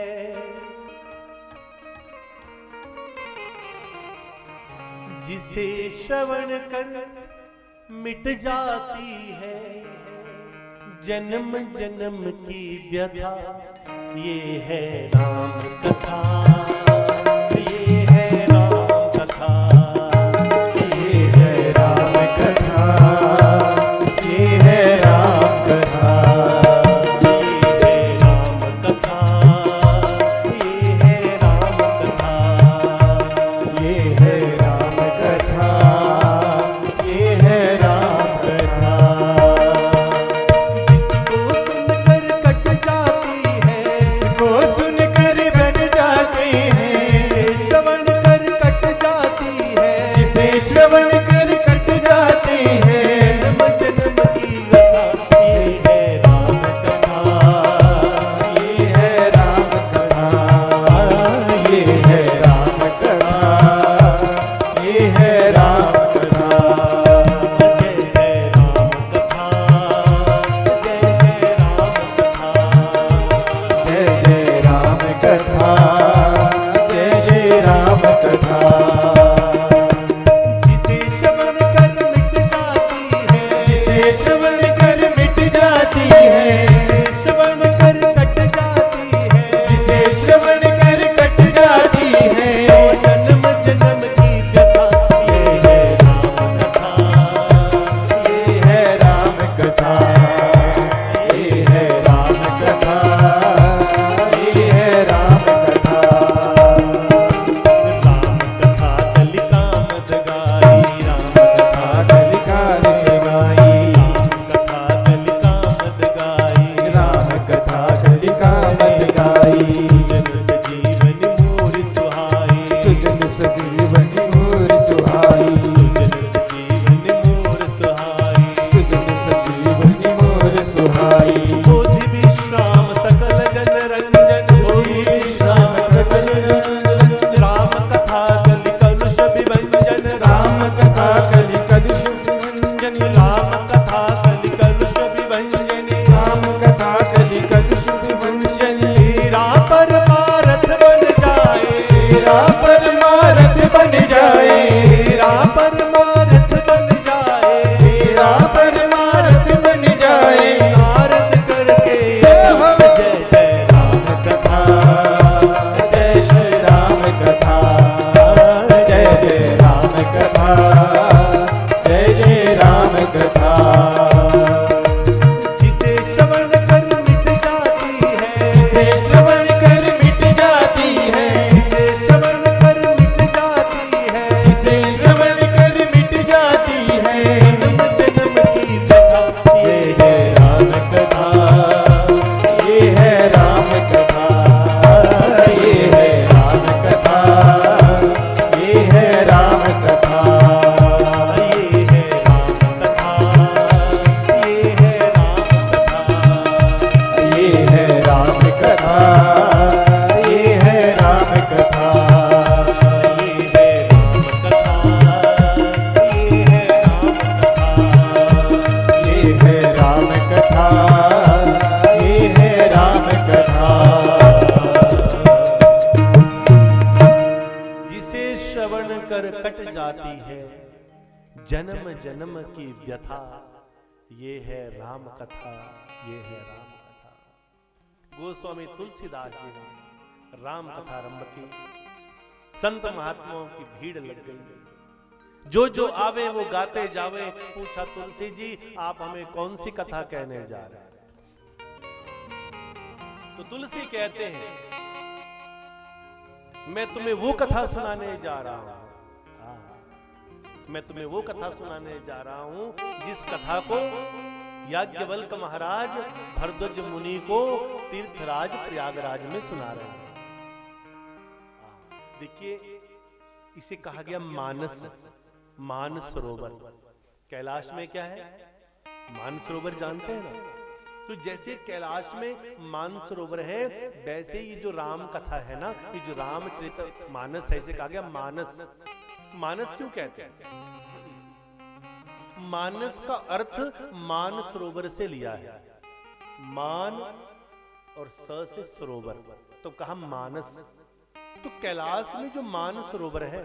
जिसे श्रवण कर मिट जाती है, जन्म जन्म की व्यथा ये है राम कथा, ये है राम कथा, ये है राम कथा, ये है राम कथा, ये है राम कथा, ये है राम कथा, ये है राम कथा, ये है राम कथा। जिसको सुनकर कट जाती है, इसको सुनकर बन जाते हैं, जिसे श्रवण कर कट जाती है, जिसे श्रवण कर कट जाते हैं, जन्म जन्म की व्यथा ये है राम कथा, ये है राम कथा, ये है राम कथा, ये है राम कथा। जय है राम कथा, जय है राम कथा, जय जय राम कथा, जय जय राम कथा। जिसे श्रवण कर मिट जाती है, जिसे श्रवण कर मिट जाती है, जिसे श्रवण कर कट जाती है, जिसे श्रवण कर कट जाती है, जन्म जन्म की व्यथा ये है राम कथा, ये है राम कथा, ये है राम कथा, ये है राम कथा। राम कथा कलिका मत गाई, राम कथा कलिका ने गाई, कथा कलिका मत गाई, राम कथा कलिका मत गाई, सुजन सजीवन मोर सुहाई, सुजन सजीवन मोर सुहाई, सुजन सजीवन मोर सुहाई, सुजन सजीवन मोर सुहाई। बोधि विश्राम सकल जन रंजन, बोधि विश्राम सकल जन, राम कथा कलि कलुष विभंजन, राम कथा कलि कलुष विभंजन, राम कथा कलि कलुष विभंजन, राम कथा कलि कलुष विभंजन। हीरा परमारथ बन जाए, तेरा परमारथ बन जाए, हीरा परमारथ बन जाए, तेरा परमारथ बन जाए। नारद करके जय जय राम कथा, जय श्री राम कथा, जय जय राम कथा, जय जय राम कथा। जिसे श्रवण कर मिट जाती है, जिसे श्रवण कर मिट जाती है, जिसे श्रवण कर मिट जाती है, जिसे श्रवण कर मिट जाती है, जन्म जन्म की व्यथा ये है राम कथा, ये है राम कथा, ये है राम कथा, ये है राम कथा। ये है राम कथा, ये है राम कथा, ये है राम कथा, ये है राम कथा, ये है राम कथा, ये है राम कथा, ये है राम कथा। जिसे श्रवण कर कट जाती है, जन्म जन्म की व्यथा ये है राम कथा, ये है राम कथा। गोस्वामी तुलसीदास जी ने राम कथा आरंभ की, संत महात्माओं की भीड़ लग गई, जो आवे वो गाते जावे। पूछा तुलसी जी आप हमें कौन सी कथा कहने जा रहे हैं? तो तुलसी कहते हैं मैं तुम्हें वो कथा सुनाने जा रहा हूं, मैं तुम्हें वो कथा सुनाने जा रहा हूं जिस कथा को याज्ञवल्क महाराज भरद्वाज मुनि को तीर्थराज प्रयागराज में सुना रहे हैं। देखिए इसे कहा गया मानस, मानस सरोवर। कैलाश में क्या है? मानस सरोवर जानते हैं ना? तो जैसे कैलाश में मानस सरोवर है, वैसे ये जो राम कथा है ना, ये जो रामचरित मानस है, इसे कहा गया मानस। मानस क्यों कहते हैं? मानस का अर्थ मान सरोवर से लिया है। मान और स से सरोवर, तो कहा मानस। तो कैलाश में जो मान सरोवर है,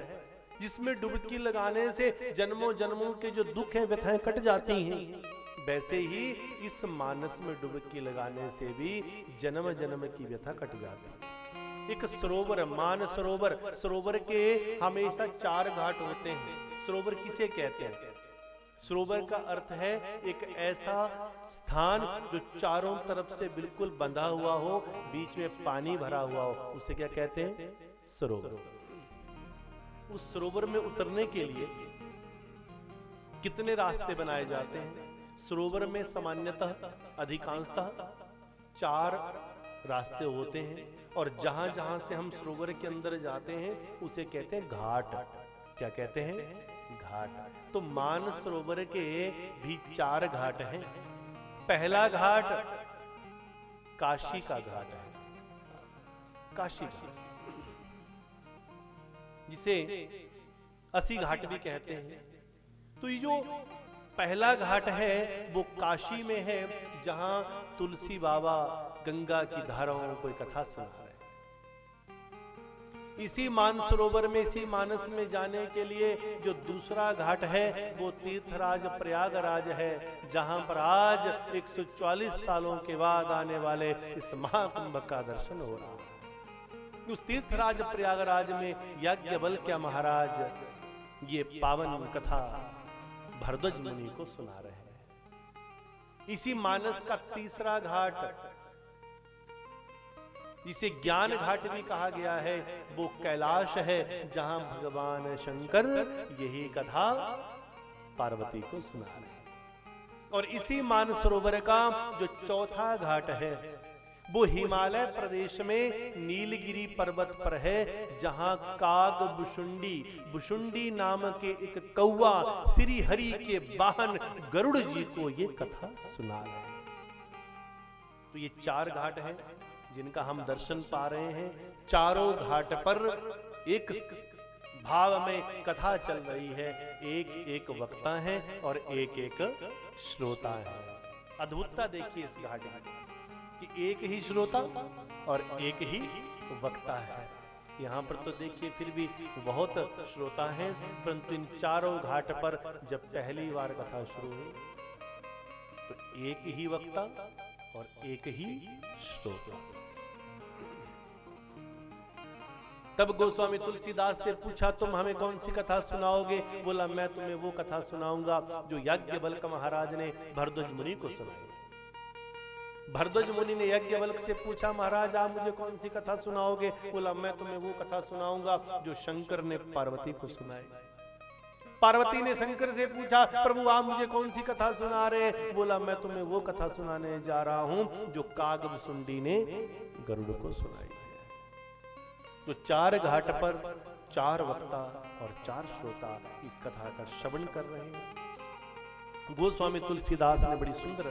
जिसमें डुबकी लगाने से जन्मों जन्मों के जो दुख है, व्यथाएं कट जाती हैं, वैसे ही इस मानस में डुबकी लगाने से भी जन्म जन्म की व्यथा कट जाती है। एक सरोवर, मान सरोवर, सरोवर के हमेशा 4 घाट होते हैं। सरोवर किसे कहते हैं? सरोवर का अर्थ है एक ऐसा स्थान जो चारों तरफ से बिल्कुल बंधा हुआ हो, बीच में पानी भरा हुआ हो, उसे क्या कहते हैं? सरोवर। उस सरोवर में उतरने के लिए कितने रास्ते बनाए जाते हैं? सरोवर में सामान्यतः अधिकांशतः 4 रास्ते होते हैं, और जहां जहां से हम सरोवर के अंदर जाते हैं उसे कहते हैं घाट। क्या कहते हैं? घाट। तो मान सरोवर के भी 4 घाट हैं। पहला घाट काशी का घाट है, काशी घाट, जिसे 80 घाट भी कहते हैं। तो ये जो पहला घाट है वो काशी में है, जहां तुलसी बाबा गंगा की धाराओं को कथा सुना रहे। इसी मानसरोवर में, इसी मानस में जाने के लिए जो दूसरा घाट है वो तीर्थराज प्रयागराज है, जहां पर आज 144 सालों के बाद आने वाले इस महाकुंभ का दर्शन हो रहा है। उस तीर्थराज प्रयागराज में याज्ञवल्क्य महाराज ये पावन कथा भरद्वाज मुनि को सुना रहे हैं। इसी मानस का तीसरा घाट, जिसे ज्ञान घाट भी कहा गया है, वो कैलाश है, जहां भगवान शंकर यही कथा पार्वती को सुना रहे हैं। और इसी मानसरोवर का जो चौथा घाट है वो हिमालय प्रदेश में नीलगिरी पर्वत पर है, जहां काग बुशुंडी, बुशुंडी नाम के एक कौवा श्री हरि के वाहन गरुड़ जी को ये कथा सुना रहे हैं। तो ये 4 घाट हैं जिनका हम दर्शन पा रहे हैं। चारों घाट पर एक भाव में कथा चल रही है, एक एक वक्ता है और एक एक श्रोता है। अद्भुतता देखिए इस घाट में कि एक ही श्रोता और एक ही वक्ता है। यहाँ पर तो देखिए फिर भी बहुत श्रोता हैं, परंतु इन चारों घाट पर जब पहली बार कथा शुरू हुई तो एक ही वक्ता और एक ही श्रोता। तब गोस्वामी तुलसीदास से पूछा, तुम हमें कौन सी कथा सुनाओगे? बोला, मैं तुम्हें वो कथा सुनाऊंगा जो याज्ञवल्क्य महाराज ने भरद्वाज मुनि को सुनाई। भरद्वाज मुनि ने याज्ञवल्क्य से पूछा, महाराज आप मुझे कौन सी कथा सुनाओगे? बोला, मैं तुम्हें वो कथा सुनाऊंगा जो शंकर ने पार्वती को सुनाई। पार्वती ने शंकर से पूछा, प्रभु आप मुझे कौन सी कथा सुना रहे हैं? बोला, मैं तुम्हें वो कथा सुनाने जा रहा हूं जो कागभुशुंडी ने गरुड़ को सुनाई है। तो 4 घाट पर 4 वक्ता और 4 श्रोता इस कथा का श्रवण कर रहे हैं। गोस्वामी तुलसीदास ने बड़ी सुंदर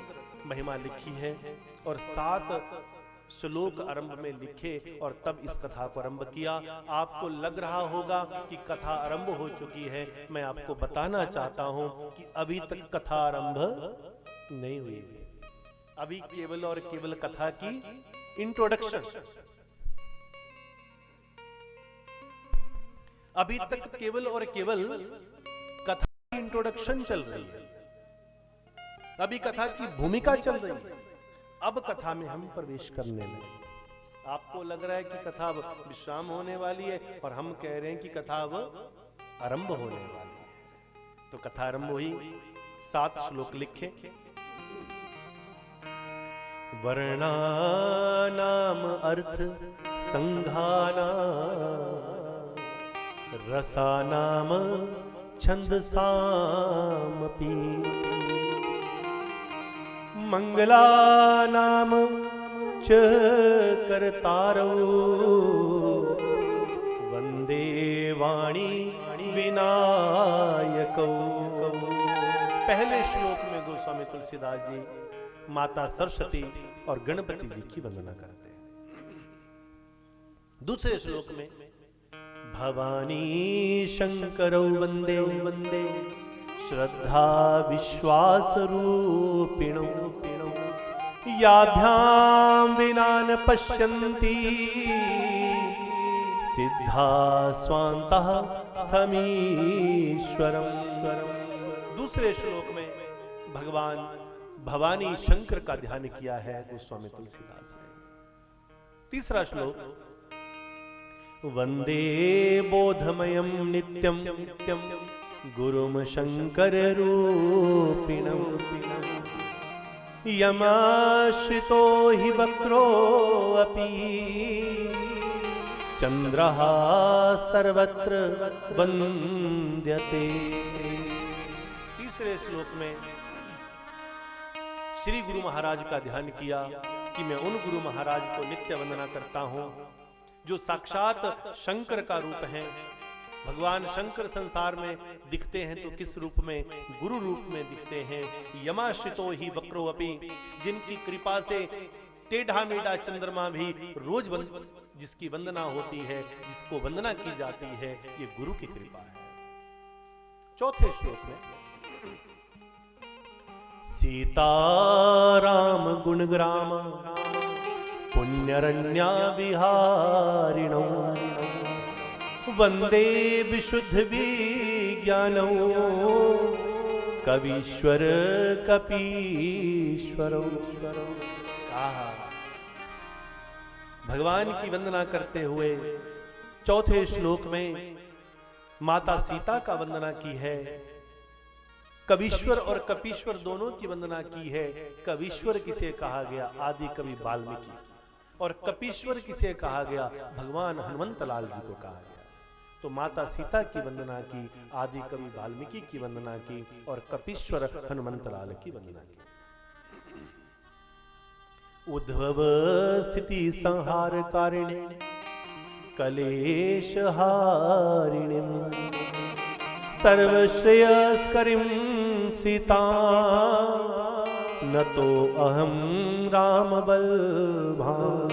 महिमा लिखी है और 7 श्लोक आरंभ में लिखे और तब इस कथा को आरंभ किया। आपको लग रहा होगा कि कथा आरंभ हो चुकी है। मैं आपको बताना चाहता हूं कि अभी तक कथा आरंभ नहीं हुई है। अभी केवल और केवल कथा की इंट्रोडक्शन, अभी तक केवल और केवल कथा की इंट्रोडक्शन चल रही है, अभी कथा की भूमिका चल रही है। अब कथा में हम प्रवेश करने लगे। आपको लग रहा है कि कथा अब विश्राम होने वाली है और हम कह रहे हैं कि कथा अब आरंभ होने वाली है। तो कथा आरंभ हुई। 7 श्लोक लिखे। वर्णानाम अर्थ संघाना रसानाम छंदसामपि मंगलानाम च कर्तारौ वंदे वाणी विनायकौ। पहले श्लोक में गोस्वामी तुलसीदास जी माता सरस्वती और गणपति जी की वंदना करते हैं। दूसरे श्लोक में भवानी शंकरौ वंदे वंदे श्रद्धा विश्वास रूपिणौ याभ्यां विना न पश्यन्ति सिद्धा स्वान्तः स्थमीश्वरम्। दूसरे श्लोक में भगवान भवानी शंकर का ध्यान किया है गोस्वामी तुलसीदास ने। तीसरा श्लोक वंदे बोधमयं नित्यं गुरुम शंकर रूपिणं यमाश्रितो हि वक्रो अपि चंद्रः सर्वत्र वंद्यते। तीसरे श्लोक में श्री गुरु महाराज का ध्यान किया कि मैं उन गुरु महाराज को नित्य वंदना करता हूं जो साक्षात शंकर का रूप है। भगवान शंकर संसार में दिखते हैं तो किस रूप में? गुरु रूप में दिखते हैं। यमाश्रितो ही वक्रो अपि, जिनकी कृपा से टेढ़ा मेढ़ा चंद्रमा भी रोज जिसकी वंदना होती है, जिसको वंदना की जाती है, ये गुरु की कृपा है। चौथे श्लोक में सीताराम गुणग्राम पुण्यरण्या विहारिणौ वंदे विशुद्ध विज्ञानौ कवीश्वर कपीश्वरौ। कहा भगवान की वंदना करते हुए चौथे श्लोक में माता सीता का वंदना की है, कवीश्वर और कपीश्वर दोनों की वंदना की है। कवीश्वर किसे कहा गया? आदि कवि वाल्मीकि। और कपीश्वर किसे कहा गया? भगवान हनुमंत लाल जी को कहा गया। तो माता सीता की वंदना की, आदि कवि वाल्मीकि की वंदना की और कपीश्वर हनुमंत लाल की वंदना की। उद्भव स्थिति संहार कारिणे कलेश हारिणीं सर्वश्रेयस्करीं सीता न तो अहम राम बलभाम।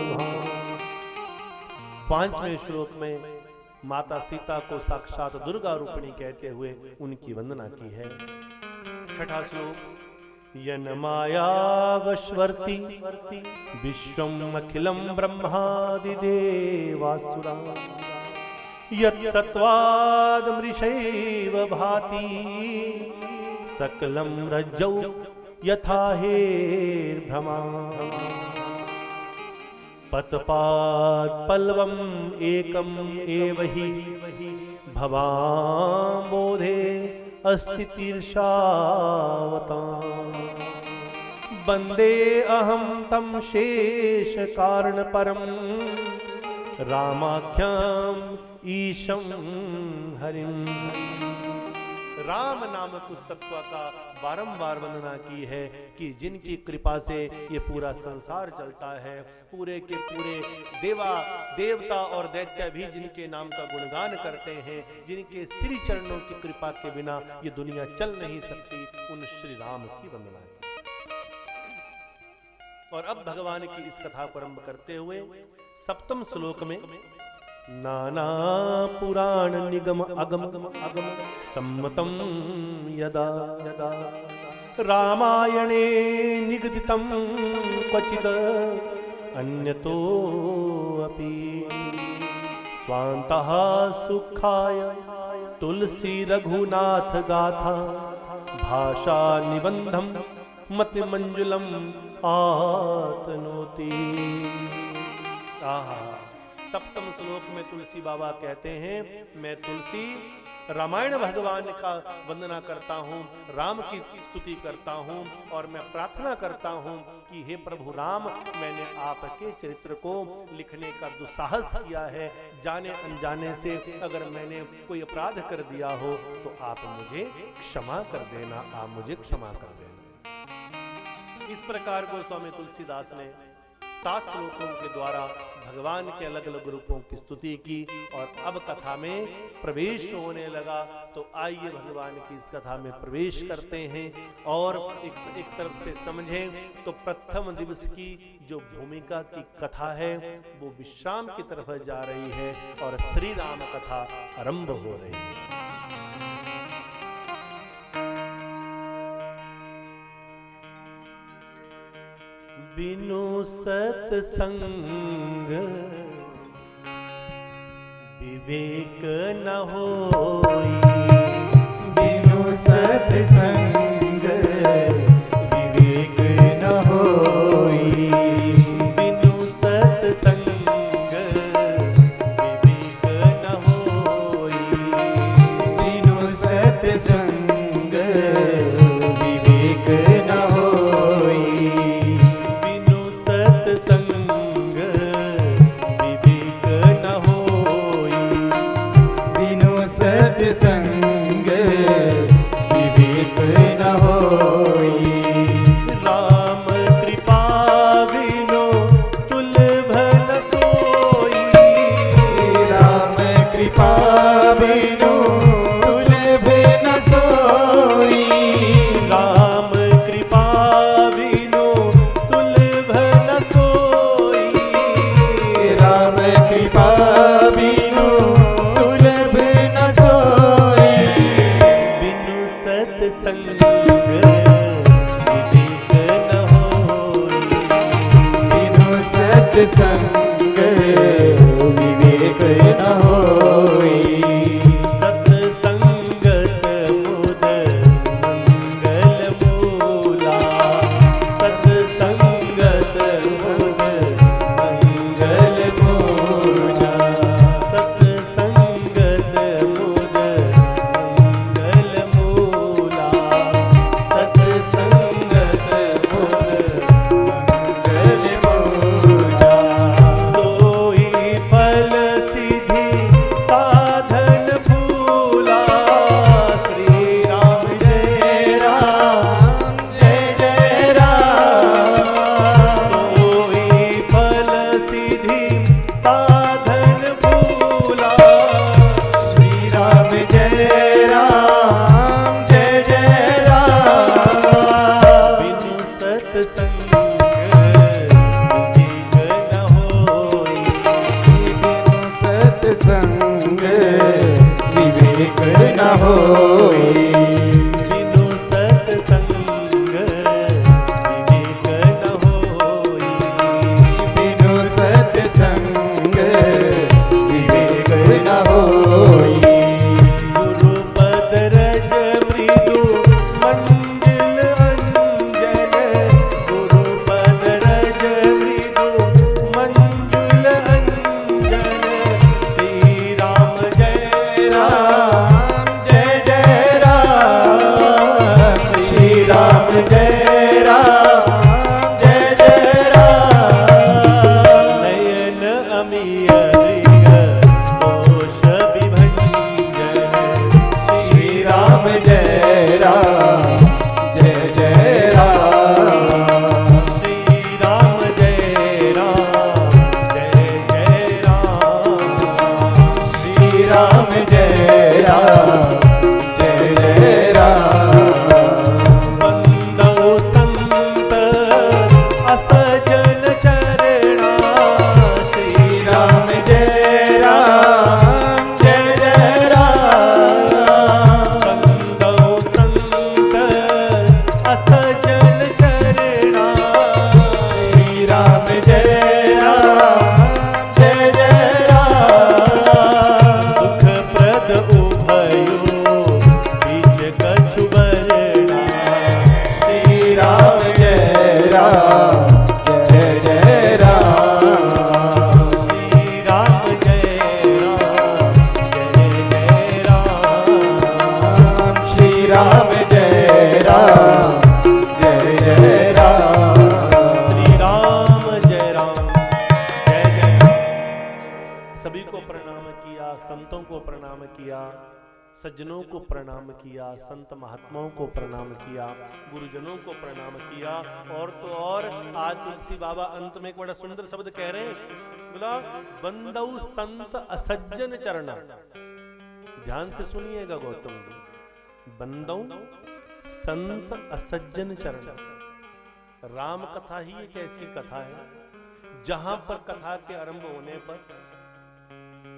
पांचवें श्लोक में माता सीता को साक्षात दुर्गा रूपिणी कहते हुए उनकी वंदना की है। छठा श्लोक यन माया वशवर्ती विश्वम अखिलम ब्रह्मादिदेवासुरा यत् सत्वाद मृषैव भाति सकलम रज्जौ यथा हेर्भ्रमा पतपाद पल्लवम एकम एव हि भवाम्बोधे अस्थितिर्षावताम् वंदे अहम तम शेष कारण परम रामाख्याम ईशम हरिम। राम नामक उस तत्व का बारंबार वंदना की है कि जिनकी कृपा से ये पूरा संसार चलता है। पूरे के पूरे देवता और दैत्य भी जिनके नाम का गुणगान करते हैं, जिनके श्री चरणों की कृपा के बिना ये दुनिया चल नहीं सकती, उन श्री राम की वंदना की। और अब भगवान की इस कथा को आरंभ करते हुए सप्तम श्लोक में नाना पुराण निगम अगम सम्मतम यदा रामायणे निगदितं क्वचिद अन्यतो अपि स्वान्तः सुखाय तुलसी रघुनाथ गाथा भाषा निबंधम मति मंजुलम आतनोति। आहा, सप्तम श्लोक में तुलसी बाबा कहते हैं मैं तुलसी रामायण भगवान का वंदना करता हूँ, राम की स्तुति करता हूँ और मैं प्रार्थना करता हूँ कि हे प्रभु राम, मैंने आपके चरित्र को लिखने का दुस्साहस किया है। जाने अनजाने से अगर मैंने कोई अपराध कर दिया हो तो आप मुझे क्षमा कर देना, आप मुझे क्षमा कर देना। इस प्रकार गोस्वामी तुलसीदास ने 7 श्लोकों के द्वारा भगवान के अलग अलग रूपों की स्तुति की और अब कथा में प्रवेश होने लगा। तो आइए भगवान की इस कथा में प्रवेश करते हैं और एक तरफ से समझें तो प्रथम दिवस की जो भूमिका की कथा है वो विश्राम की तरफ जा रही है और श्री राम कथा आरंभ हो रही है। बिनु सत्संग विवेक न होई, बिनु सत्संग विवेक न होई, बिनु सत्संग विवेक न होई, बिनु सत्संग विवेक न होई, बिनु सत्संग विवेक न होई, बिनु सत्संग विवेक न होई, राम कृपा बिनु सुलभ न सोई, राम कृपा बिनु सुलभ न सोई, राम कृपा बिनु सुलभ न सोई, राम कृपा बिनु सुलभ न सोई, बिनु सत्संग विवेक न होई, बिनु सत्संग विवेक न होई, सत्संगत मुद मंगल मूला, सत्संगत मुद मंगल मूला, सत्संगत मुद मंगल मूला, सत्संगत मुद मंगल मूला, सोई फल सिद्धि साधन फूला, श्री राम जय राम जय जय राम, सोई फल सिद्धि साधन फूला, श्री राम जय राम जय जय राम, बिनु सत्संग विवेक न होई, बिनु सत्संग विवेक न होई, बिनु सत्संग विवेक न होई, बिनु सत्संग विवेक न होई, गुरुपद रज मृदु मंजिल अंजन, गुरुपद रज मृदु मंजुल अंजन, श्री राम जय राम जय जय राम, श्री राम जय राम जय जय राम, नयन अमीय दृग दोष विभंजन, श्री राम जय राम जय जय राम, श्री राम जय राम जय जय राम, श्री राम जय राम जय जय राम, वंदौ संत असजन चरणा, श्री राम जय राम जय जय राम, वंदौ संत असजन चरणा, श्री राम जय राम जय जय राम, दुख प्रद उभयो बीच कछु बरना, श्री राम जय राम जय जय राम, श्री राम जय राम जय जय राम, श्री राम जय राम जय जय राम, श्री राम जय राम जय जय राम। सभी को प्रणाम किया, संतों को प्रणाम किया। सज्जनों को प्रणाम किया, संत महात्माओं को प्रणाम किया, गुरुजनों को प्रणाम किया। और तो और आज तुलसी बाबा अंत में एक बड़ा सुंदर शब्द कह रहे हैं, बोला बंदऊ संत असज्जन चरणा। ध्यान से सुनिएगा गौतम जी, बंदऊ संत असज्जन चरण। राम कथा ही एक ऐसी कथा है जहां पर कथा के आरंभ होने पर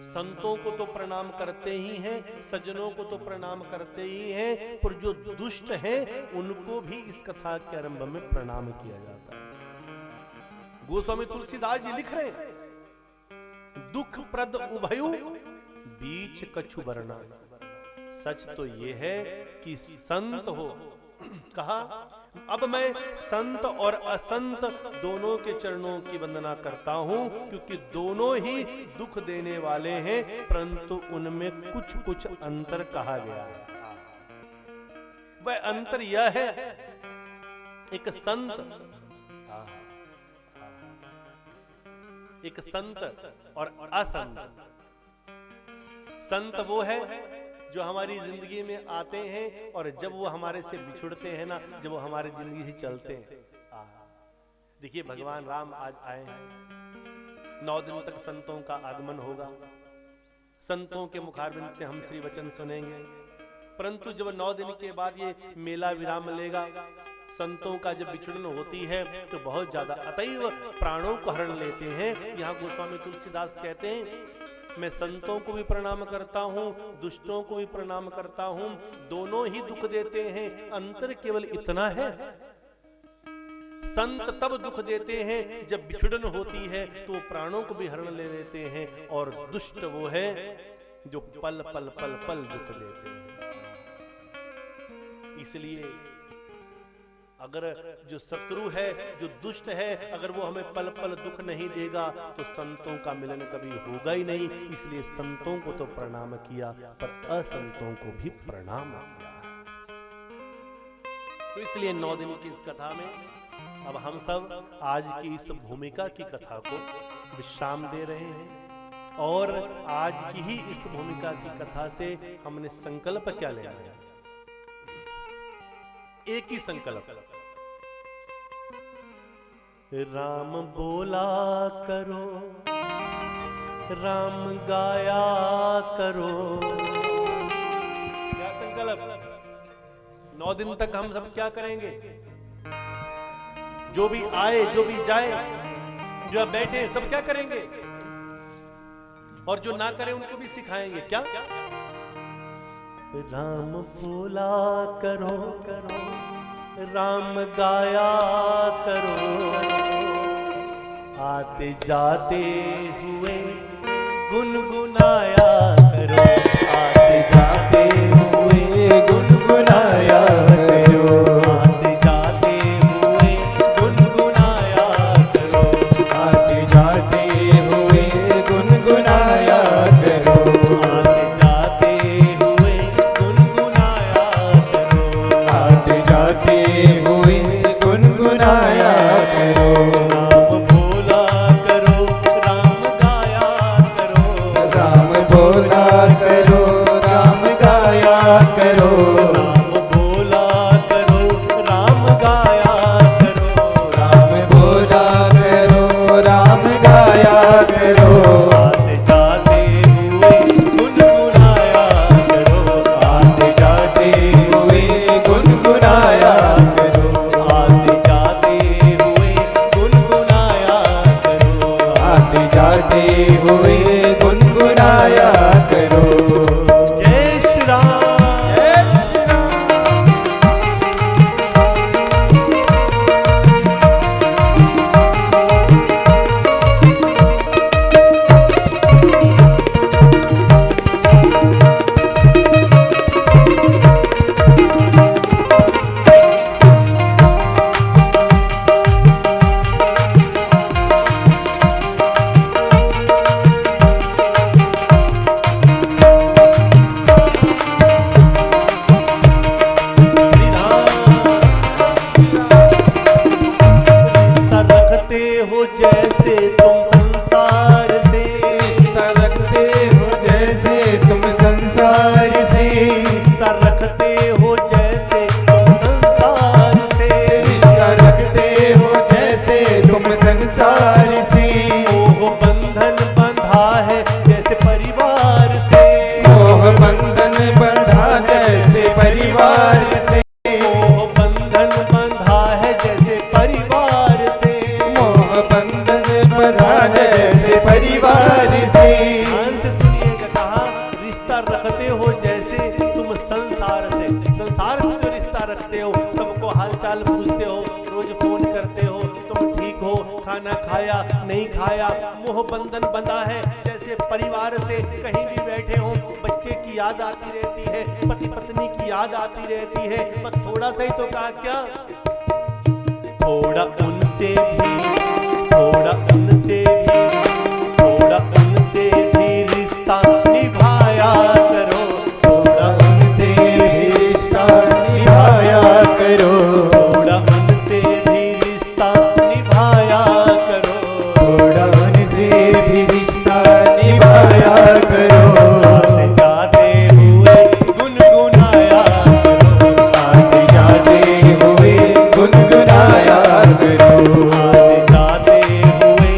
संतों को तो प्रणाम करते ही हैं, सज्जनों को तो प्रणाम करते ही हैं, पर जो दुष्ट हैं उनको भी इस कथा के आरंभ में प्रणाम किया जाता है। गोस्वामी तुलसीदास जी लिख रहे हैं, दुख प्रद उभयु बीच कछु बरना। सच तो ये है कि संत हो, कहा अब मैं संत और असंत दोनों के चरणों की वंदना करता हूं, क्योंकि दोनों ही दुख देने वाले हैं, परंतु उनमें कुछ कुछ अंतर कहा गया है। वह अंतर यह है, एक संत और असंत। संत वो है जो हमारी जिंदगी में आते हैं और जब वो हमारे से बिछुड़ते हैं ना, जब वो हमारी जिंदगी से चलते हैं। देखिए भगवान राम आज आए हैं, 9 दिन तक संतों का आगमन होगा, संतों के मुखारबिंद से हम श्री वचन सुनेंगे, परंतु जब 9 दिन के बाद ये मेला विराम लेगा, संतों का जब विछुड़न होती है तो बहुत ज्यादा अतैव प्राणों को हरण लेते हैं। यहाँ गोस्वामी तुलसीदास कहते हैं, मैं संतों को भी प्रणाम करता हूं, दुष्टों को भी प्रणाम करता हूं, दोनों ही दुख देते हैं, अंतर केवल इतना है, संत तब दुख देते हैं जब विछुड़न होती है तो प्राणों को भी हरण ले लेते हैं, और दुष्ट वो है जो पल पल पल पल दुख देते हैं। इसलिए अगर जो शत्रु है, जो दुष्ट है, अगर वो हमें पल पल दुख नहीं देगा तो संतों का मिलन कभी होगा ही नहीं। इसलिए संतों को तो प्रणाम किया, पर असंतों को भी प्रणाम किया। तो इसलिए 9 दिन की इस कथा में अब हम सब आज की इस भूमिका की कथा को विश्राम दे रहे हैं, और आज की ही इस भूमिका की कथा से हमने संकल्प क्या लेना है? एक ही संकल्प, राम बोला करो, राम गाया करो। क्या संकल्प? 9 दिन तक हम सब क्या करेंगे? जो भी आए, जो भी जाए, जो बैठे, सब क्या करेंगे? और जो ना करे उनको भी सिखाएंगे। क्या? राम बोला करो, राम गाया करो, आते जाते हुए गुनगुनाया करो, आते जाते हुए गुनगुनाया करो, आते जाते हुए गुनगुनाया करो, आते जाते हुए गुनगुनाया करो, आते जाते हुए गुनगुनाया करो, आते जाते हुए गुनगुनाया करो। राम बोला करो, राम गाया करो, राम बोला करो, राम गाया करो, राम बोला करो, राम गाया करो, राम बोला करो, राम गाया करो, आते जाते हुए गुनगुनाया करो, आते जाते हुए गुनगुनाया करो। रखते हो, सबको हालचाल पूछते हो, रोज फोन करते हो, तुम ठीक हो, खाना खाया नहीं खाया, मोह बंधन बंधा है। जैसे परिवार से कहीं भी बैठे हो, बच्चे की याद आती रहती है, पति पत्नी की याद आती रहती है, पर थोड़ा सा ही तो कहा क्या, थोड़ा उनसे भी, थोड़ा उनसे भी, थोड़ा उनसे भी रिश्ता निभाया करो, थोड़ा उनसे भी रिश्ता निभाया करो, थोड़ा उनसे भी रिश्ता निभाया करो, थोड़ा उनसे भी रिश्ता निभाया करो। जाते हुए गुनगुनाया करो, आते जाते हुए गुनगुनाया करो, जाते हुए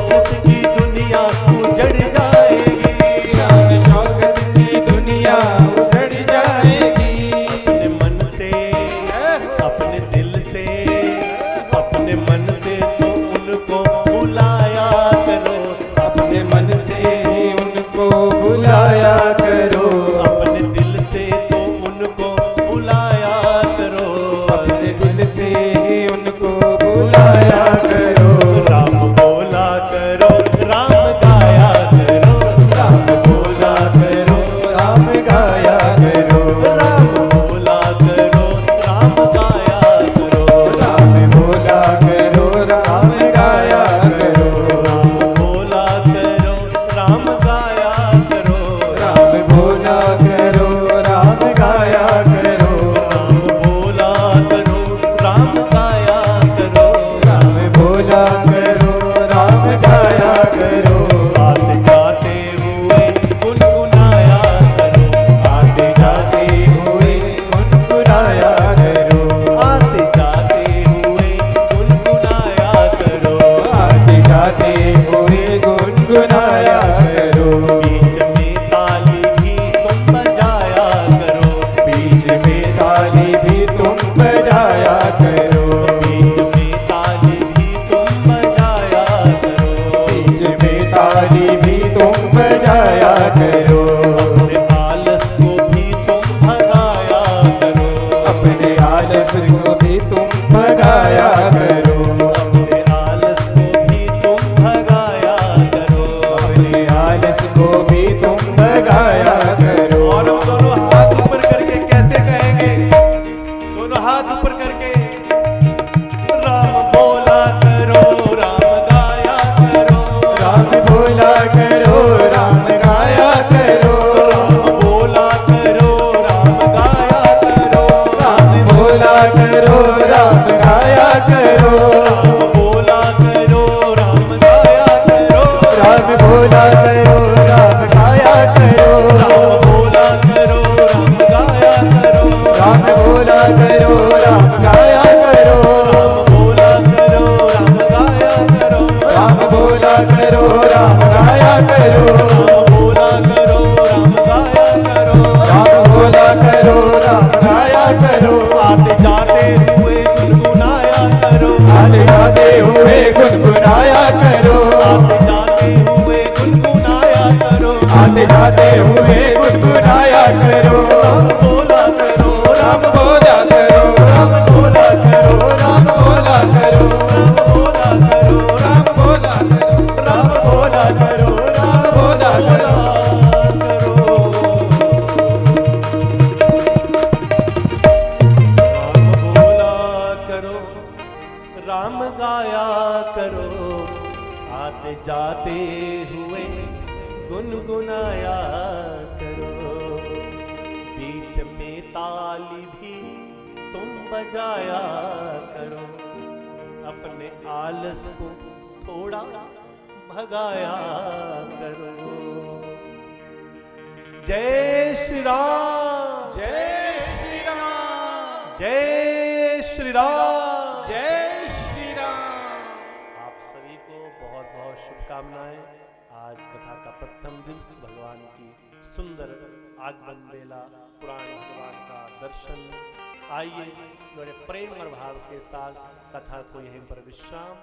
शौकत की दुनिया उजड़ जाएगी, शान शौकत की दुनिया उजड़ जाएगी। अपने मन से, अपने दिल से, अपने मन से तो उनको बुलाया करो, अपने मन से ही उनको बुलाया करो, अपने दिल से तो उनको बुलाया करो, अपने दिल से ही उनको बुलाया करो। राम बोला करो, राम गाया करो, राम बोला करो, राम गाया करो, राम बोला करो, राम गाया करो, राम बोला करो, राम गाया करो, राम बोला करो, राम गाया करो, राम बोला करो, राम गाया करो, राम बोला करो, राम गाया करो, राम बोला करो, राम गाया करो। आते जाते हुए गुनगुनाया करो, आते जाते हुए गुनगुनाया करो, आते जाते हुए गुनगुनाया करो, आते जाते हुए गुनगुनाया करो। बीच में ताली भी तुम बजाया करो, बीच में ताली भी तुम बजाया करो, बीच में ताली भी तुम बजाया करो, बीच में ताली भी तुम बजाया करो। अपने आलस को भी तुम भगाया करो, अपने आलस को भी तुम भगाया करो, अपने आलस को भी तुम भगाया करो, अपने आलस को भी तुम भगाया करो। और हम दोनों हाथ ऊपर करके कैसे कहेंगे? दोनों हाथ ऊपर करके राम बोला करो, राम गाया करो, राम बोला करो, राम गाया करो, राम बोला करो, राम गाया करो, राम बोला करो, राम गाया करो, राम बोला करो, राम गाया करो, राम बोला करो, राम गाया करो, राम बोला करो, राम गाया करो, राम बोला करो, राम गाया करो, राम बोला करो, राम गाया करो, राम बोला करो, राम गाया करो, राम बोला करो, राम गाया करो, राम बोला करो, राम गाया करो। आते जाते हुए गुनगुनाया करो, आते जाते हुए गुनगुनाया करो, आते जाते हुए गुनगुनाया करो, आते जाते हुए गुनगुनाया करो। राम बोला करो, राम बोला करो, राम बोला करो, राम बोला करो, राम बोला करो, राम बोला करो, राम बोला करो, राम बोला करो। राम बोला करो, राम गाया करो, आते जाते हुए गुनगुनाया करो, बीच में ताली भी तुम बजाया करो, अपने आलस को थोड़ा भगाया करो। जय श्री राम, जय श्री राम, जय श्री राम, जय श्री राम। आप सभी को बहुत बहुत शुभकामनाएं। आज कथा का प्रथम दिवस, भगवान की सुंदर आगमन बेला, पुराण भगवान का दर्शन। आइए बड़े प्रेम और भाव के साथ कथा को यहीं पर विश्राम